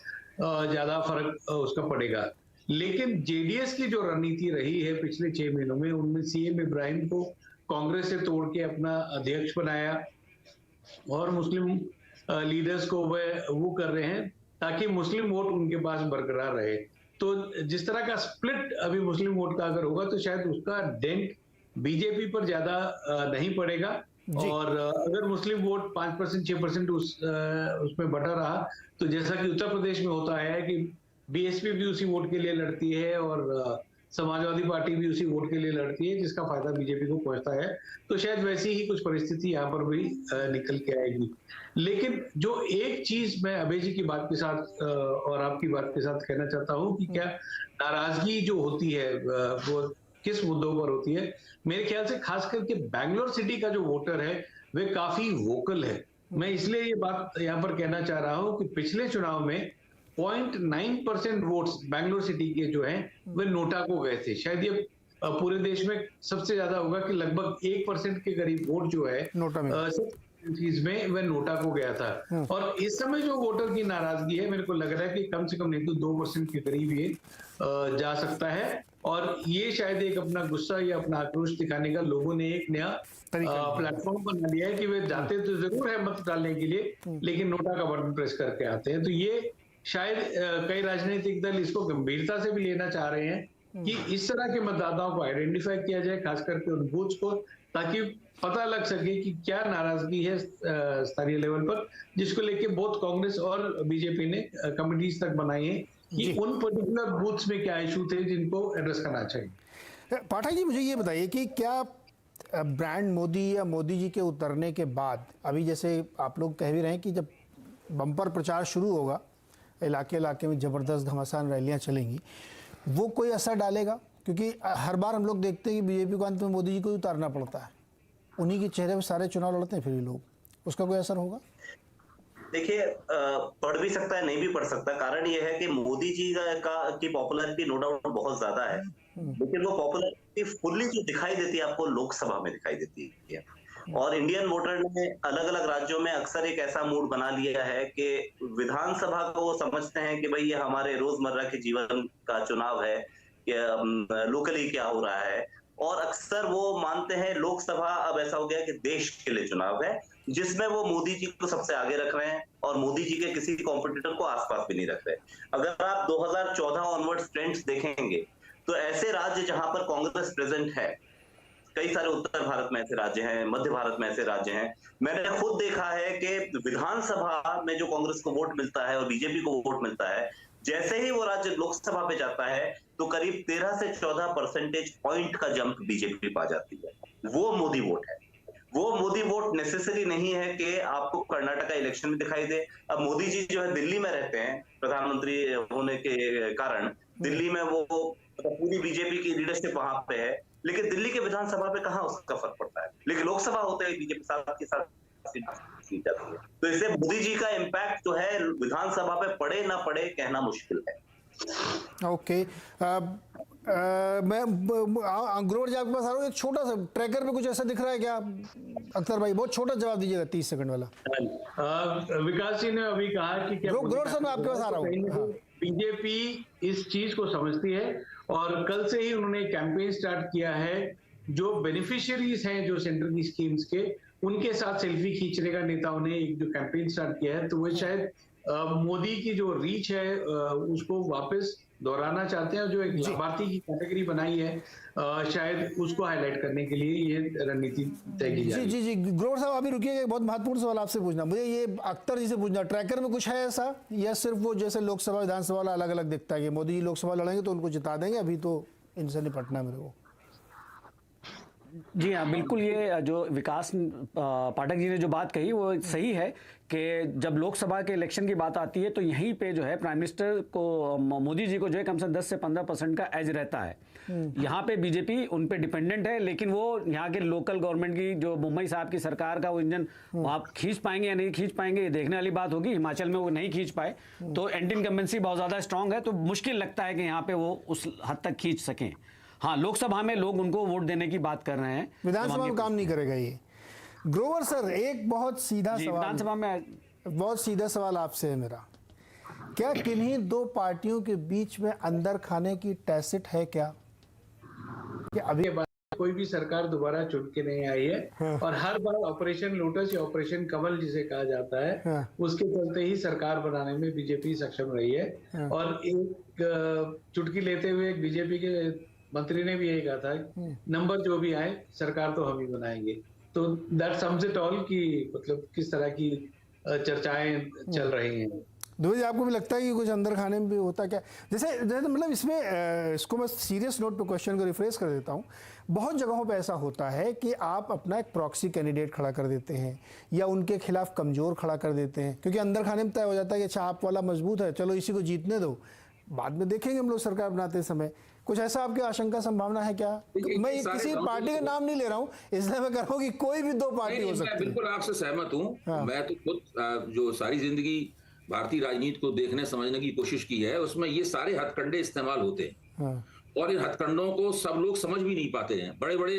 ज्यादा फर्क उसका पड़ेगा। लेकिन जेडीएस की जो रणनीति रही है पिछले 6 महीनों में, उनमें सीएम इब्राहिम को कांग्रेस से तोड़ के अपना अध्यक्ष बनाया और मुस्लिम लीडर्स को वो कर रहे हैं ताकि मुस्लिम वोट उनके पास बरकरार रहे। तो जिस तरह का स्प्लिट अभी मुस्लिम वोट का अगर होगा तो शायद उसका डेंट बीजेपी पर ज्यादा नहीं पड़ेगा, और अगर मुस्लिम वोट 5% 6% उसमें बटा रहा तो जैसा कि उत्तर प्रदेश में होता है कि बीएसपी भी उसी वोट के लिए लड़ती है और समाजवादी पार्टी भी उसी वोट के लिए लड़ती है, जिसका फायदा बीजेपी को पहुंचता है, तो शायद वैसी ही कुछ परिस्थिति यहाँ पर भी निकल के आएगी। लेकिन जो एक चीज मैं अभय जी की बात के साथ और आपकी बात के साथ कहना चाहता हूँ कि क्या नाराजगी जो होती है वो किस मुद्दों पर होती है, मेरे ख्याल से खास करके बैंगलोर सिटी का जो वोटर है वे काफी वोकल है। मैं इसलिए ये बात यहाँ पर कहना चाह रहा हूँ कि पिछले चुनाव में 0.9% वोट्स बैंगलोर सिटी के जो हैं वे नोटा को गए थे। शायद ये पूरे देश में सबसे ज्यादा होगा कि लगभग 1% के करीब वोट जो है नोटा में वह नोटा को गया था। और इस समय जो वोटर की नाराजगी है, मेरे को लग रहा है कि कम से कम नहीं तो 2% के करीब ये जा सकता है, और ये शायद एक अपना गुस्सा या अपना आक्रोश दिखाने का लोगों ने एक नया प्लेटफॉर्म बना लिया है कि वे जाते तो जरूर है मत डालने के लिए, लेकिन नोटा का बटन प्रेस करके आते हैं। तो ये शायद कई राजनीतिक दल इसको गंभीरता से भी लेना चाह रहे हैं कि इस तरह के मतदाताओं को आइडेंटिफाई किया जाए, खास करके उन बूथ्स को, ताकि पता लग सके कि क्या नाराजगी है स्थानीय लेवल पर, जिसको लेके बहुत कांग्रेस और बीजेपी ने कमिटीज तक बनाई है कि उन पर्टिकुलर बूथ्स में क्या इशू थे जिनको एड्रेस करना चाहिए। पाठक जी मुझे ये बताइए कि क्या ब्रांड मोदी या मोदी जी के उतरने के बाद, अभी जैसे आप लोग कह भी रहे हैं कि जब बम्पर प्रचार शुरू होगा, इलाके इलाके में ज़बरदस्त घमासान रैलियां चलेंगी, वो कोई असर डालेगा? क्योंकि हर बार हम लोग देखते हैं कि बीजेपी को अंत में मोदी जी को ही उतारना पड़ता है, उन्हीं के चेहरे पर सारे चुनाव लड़ते हैं फिर भी लोग, उसका कोई असर होगा? देखिए, पढ़ भी सकता है, नहीं भी पढ़ सकता। कारण यह है कि मोदी जी की पॉपुलैरिटी नो डाउट बहुत ज्यादा है, लेकिन वो पॉपुलैरिटी फुल्ली जो दिखाई देती है आपको लोकसभा में दिखाई देती है। और इंडियन वोटर ने अलग अलग राज्यों में अक्सर एक ऐसा मूड बना लिया है कि विधानसभा को वो समझते हैं कि भाई ये हमारे रोजमर्रा के जीवन का चुनाव है, लोकली क्या हो रहा है, और अक्सर वो मानते हैं लोकसभा अब ऐसा हो गया कि देश के लिए चुनाव है, जिसमें वो मोदी जी को सबसे आगे रख रहे हैं और मोदी जी के किसी कॉम्पिटिटर को आसपास भी नहीं रख रहे। अगर आप 2014 ऑनवर्ड्स ट्रेंड्स देखेंगे तो ऐसे राज्य जहां पर कांग्रेस प्रेजेंट है, कई सारे उत्तर भारत में ऐसे राज्य हैं, मध्य भारत में ऐसे राज्य हैं, मैंने खुद देखा है कि विधानसभा में जो कांग्रेस को वोट मिलता है और बीजेपी को वोट मिलता है, जैसे ही वो राज्य लोकसभा पे जाता है तो करीब 13 से 14 परसेंटेज पॉइंट का जंप बीजेपी पा जाती है। वो मोदी वोट है। वो मोदी वोट नेसेसरी नहीं है कि आपको कर्नाटक इलेक्शन में दिखाई दे। अब मोदी जी जो है दिल्ली में रहते हैं, प्रधानमंत्री होने के कारण दिल्ली में वो पूरी बीजेपी की लीडरशिप वहां पे है, लेकिन दिल्ली के विधानसभा पे कहाँ उसका फर्क पड़ता है। लेकिन लोकसभा होते हैं बीजेपी साथ के साथ सीट जाती है, तो इससे मोदी जी का इम्पैक्ट जो है विधानसभा पे पड़े ना पड़े कहना मुश्किल है। ओके, मैं अंग्रोर जी आपके पास आ रहा हूँ। एक छोटा सा ट्रैकर पे कुछ ऐसा दिख रहा है क्या अख्तर भाई? बहुत छोटा जवाब दीजिएगा, 30 सेकंड वाला। विकास जी ने अभी कहा कि क्या ग्रोवर सर मैं आपके पास आ रहा हूँ। बीजेपी इस चीज को समझती है और कल से ही उन्होंने कैंपेन स्टार्ट किया है। जो बेनिफिशियरीज हैं जो सेंटर की स्कीम्स के, उनके साथ सेल्फी खींचने का नेताओं ने एक जो कैंपेन स्टार्ट किया है, तो वो शायद मोदी की जो रीच है उसको वापस दोहराना चाहते हैं। जो एक लाभार्थी की कैटेगरी बनाई है, शायद उसको हाईलाइट करने के लिए ये रणनीति तय की जाएगी। जी ग्रोवर साहब अभी रुकिएगा, बहुत महत्वपूर्ण सवाल आपसे पूछना मुझे, ये अख्तर जी से पूछना, ट्रैकर में कुछ है ऐसा या सिर्फ वो जैसे लोकसभा विधानसभा वाला अलग अलग दिखता है कि मोदी जी लोकसभा लड़ेंगे तो उनको जिता देंगे, अभी तो इनसे निपटना मेरे को? जी हाँ, बिल्कुल। ये जो विकास पाठक जी ने जो बात कही वो सही है कि जब लोकसभा के इलेक्शन की बात आती है तो यहीं पे जो है प्राइम मिनिस्टर को, मोदी जी को जो है कम से कम 10 से 15% का एज रहता है। यहाँ पे बीजेपी उन पे डिपेंडेंट है, लेकिन वो यहाँ के लोकल गवर्नमेंट की जो मुंबई साहब की सरकार का वो इंजन आप खींच पाएंगे या नहीं खींच पाएंगे, ये देखने वाली बात होगी। हिमाचल में वो नहीं खींच पाए तो एंटी इनकम्बेंसी बहुत ज़्यादा स्ट्रांग है, तो मुश्किल लगता है कि यहाँ पे वो उस हद तक खींच सकें। हाँ, लोकसभा में लोग उनको वोट देने की बात कर रहे हैं, विधानसभा में काम नहीं करेगा ये। ग्रोवर सर एक बहुत सीधा सवाल, विधानसभा में बहुत सीधा सवाल आपसे है मेरा, क्या किन्हीं दो पार्टियों के बीच में अंदर खाने की टैसिट है क्या? कि अभी कोई भी सरकार दोबारा चुन के नहीं आई है। हाँ। और हर बार ऑपरेशन लोटस या ऑपरेशन कमल जिसे कहा जाता है, हाँ। उसके चलते ही सरकार बनाने में बीजेपी सक्षम रही है। हाँ। और एक चुटकी लेते हुए एक बीजेपी के मंत्री ने भी यही कहा था, नंबर जो भी आए सरकार तो हम ही बनाएंगे। तो दैट सम्स इट ऑल कि मतलब किस तरह की चर्चाएं चल रही हैं। जी आपको भी लगता है कि कुछ अंदर खाने में भी होता क्या? जैसे मतलब इसमें इसको मैं सीरियस नोट पे क्वेश्चन को रिफ्रेश कर देता हूँ। बहुत जगहों पे ऐसा होता है कि आप अपना एक प्रॉक्सी कैंडिडेट खड़ा कर देते हैं या उनके खिलाफ कमजोर खड़ा कर देते हैं, क्योंकि अंदर खाने में तय हो जाता है कि अच्छा आप वाला मजबूत है, चलो इसी को जीतने दो, बाद में देखेंगे हम लोग सरकार बनाते समय। कुछ ऐसा आपकी आशंका संभावना है क्या? मैं किसी पार्टी का नाम नहीं ले रहा हूँ, इसलिए मैं कह रहा हूँ कि कोई भी दो पार्टी हो सकती है। बिल्कुल आपसे सहमत हूँ। हाँ। मैं तो खुद जो सारी जिंदगी भारतीय राजनीति को देखने समझने की कोशिश की है, उसमें ये सारे हथकंडे इस्तेमाल होते हैं। हाँ। और इन हथकंडों को सब लोग समझ भी नहीं पाते हैं। बड़े बड़े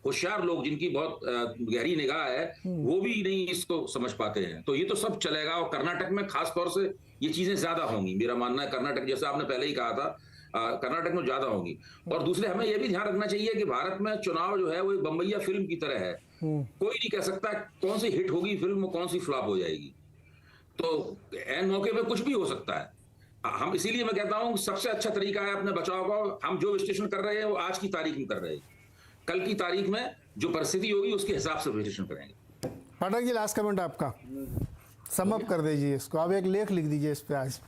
होशियार लोग जिनकी बहुत गहरी निगाह है, वो भी नहीं इसको समझ पाते हैं। तो ये तो सब चलेगा, और कर्नाटक में खास तौर से ये चीजें ज्यादा होंगी। मेरा मानना है कर्नाटक, जैसा आपने पहले ही कहा था, कर्नाटक में ज्यादा होंगी। और दूसरे हमें यह भी ध्यान रखना चाहिए कि भारत में चुनाव जो है वो एक बम्बैया फिल्म की तरह है। कोई नहीं कह सकता कौन सी हिट होगी फिल्म, कौन सी फ्लॉप हो जाएगी। तो एन मौके पे कुछ भी हो सकता है। हम इसीलिए मैं कहता हूं सबसे अच्छा तरीका है अपने बचाव का, हम जो विश्लेषण कर रहे हैं वो आज की तारीख में कर रहे हैं। कल की तारीख में जो परिस्थिति होगी उसके हिसाब से विश्लेषण करेंगे। पाठक जी लास्ट कमेंट आपका, सम अप कर दीजिए इसको, आप एक लेख लिख दीजिए इस पे आज।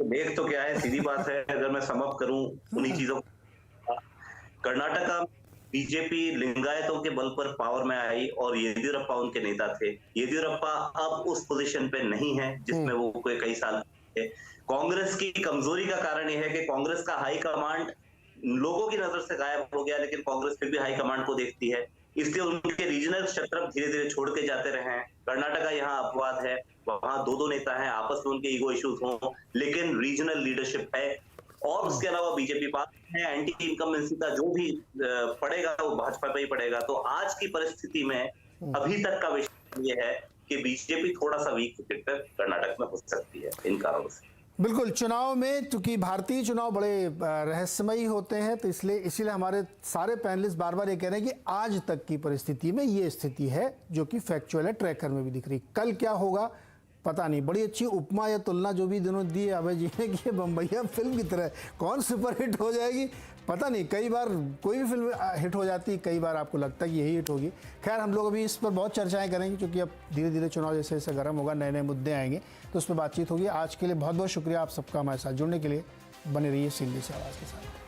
लेख तो क्या है, सीधी बात है। अगर मैं सम अप करूं उन्हीं चीजों, कर्नाटका बीजेपी लिंगायतों के बल पर पावर में आई और येदियुरप्पा उनके नेता थे। येदियुरप्पा अब उस पोजीशन पे नहीं है जिसमें वो कई साल थे। कांग्रेस की कमजोरी का कारण यह है कि कांग्रेस का हाई कमांड लोगों की नजर से गायब हो गया, लेकिन कांग्रेस फिर भी हाई कमांड को देखती है, इसलिए उनके रीजनल क्षेत्र धीरे धीरे छोड़ के जाते रहे हैं। कर्नाटका यहाँ अपवाद है, वहां दो नेता हैं, आपस में उनके ईगो इश्यूज हों, लेकिन रीजनल लीडरशिप है। और उसके अलावा बीजेपी पास है, एंटी इनकम्बेंसी का जो भी पड़ेगा वो भाजपा पे ही पड़ेगा। तो आज की परिस्थिति में अभी तक का विषय ये है कि बीजेपी थोड़ा सा वीक विकेट पर कर्नाटक में हो सकती है इन कारणों से। बिल्कुल, चुनाव में चूंकि भारतीय चुनाव बड़े रहस्यमयी होते हैं तो इसीलिए हमारे सारे पैनलिस्ट बार बार ये कह रहे हैं कि आज तक की परिस्थिति में ये स्थिति है जो कि फैक्चुअल है, ट्रैकर में भी दिख रही। कल क्या होगा पता नहीं। बड़ी अच्छी उपमा या तुलना जो भी दोनों दी अभय जी ने कि बम्बैया फिल्म की तरह कौन सुपर हिट हो जाएगी पता नहीं। कई बार कोई भी फिल्म हिट हो जाती है, कई बार आपको लगता है कि यही हिट होगी। खैर, हम लोग अभी इस पर बहुत चर्चाएं करेंगे क्योंकि अब धीरे धीरे चुनाव जैसे जैसे गर्म होगा, नए नए मुद्दे आएंगे तो उस पर बातचीत होगी। आज के लिए बहुत बहुत शुक्रिया आप सबका हमारे साथ जुड़ने के लिए। बने रहिए सीएनबी से आवाज़ के साथ।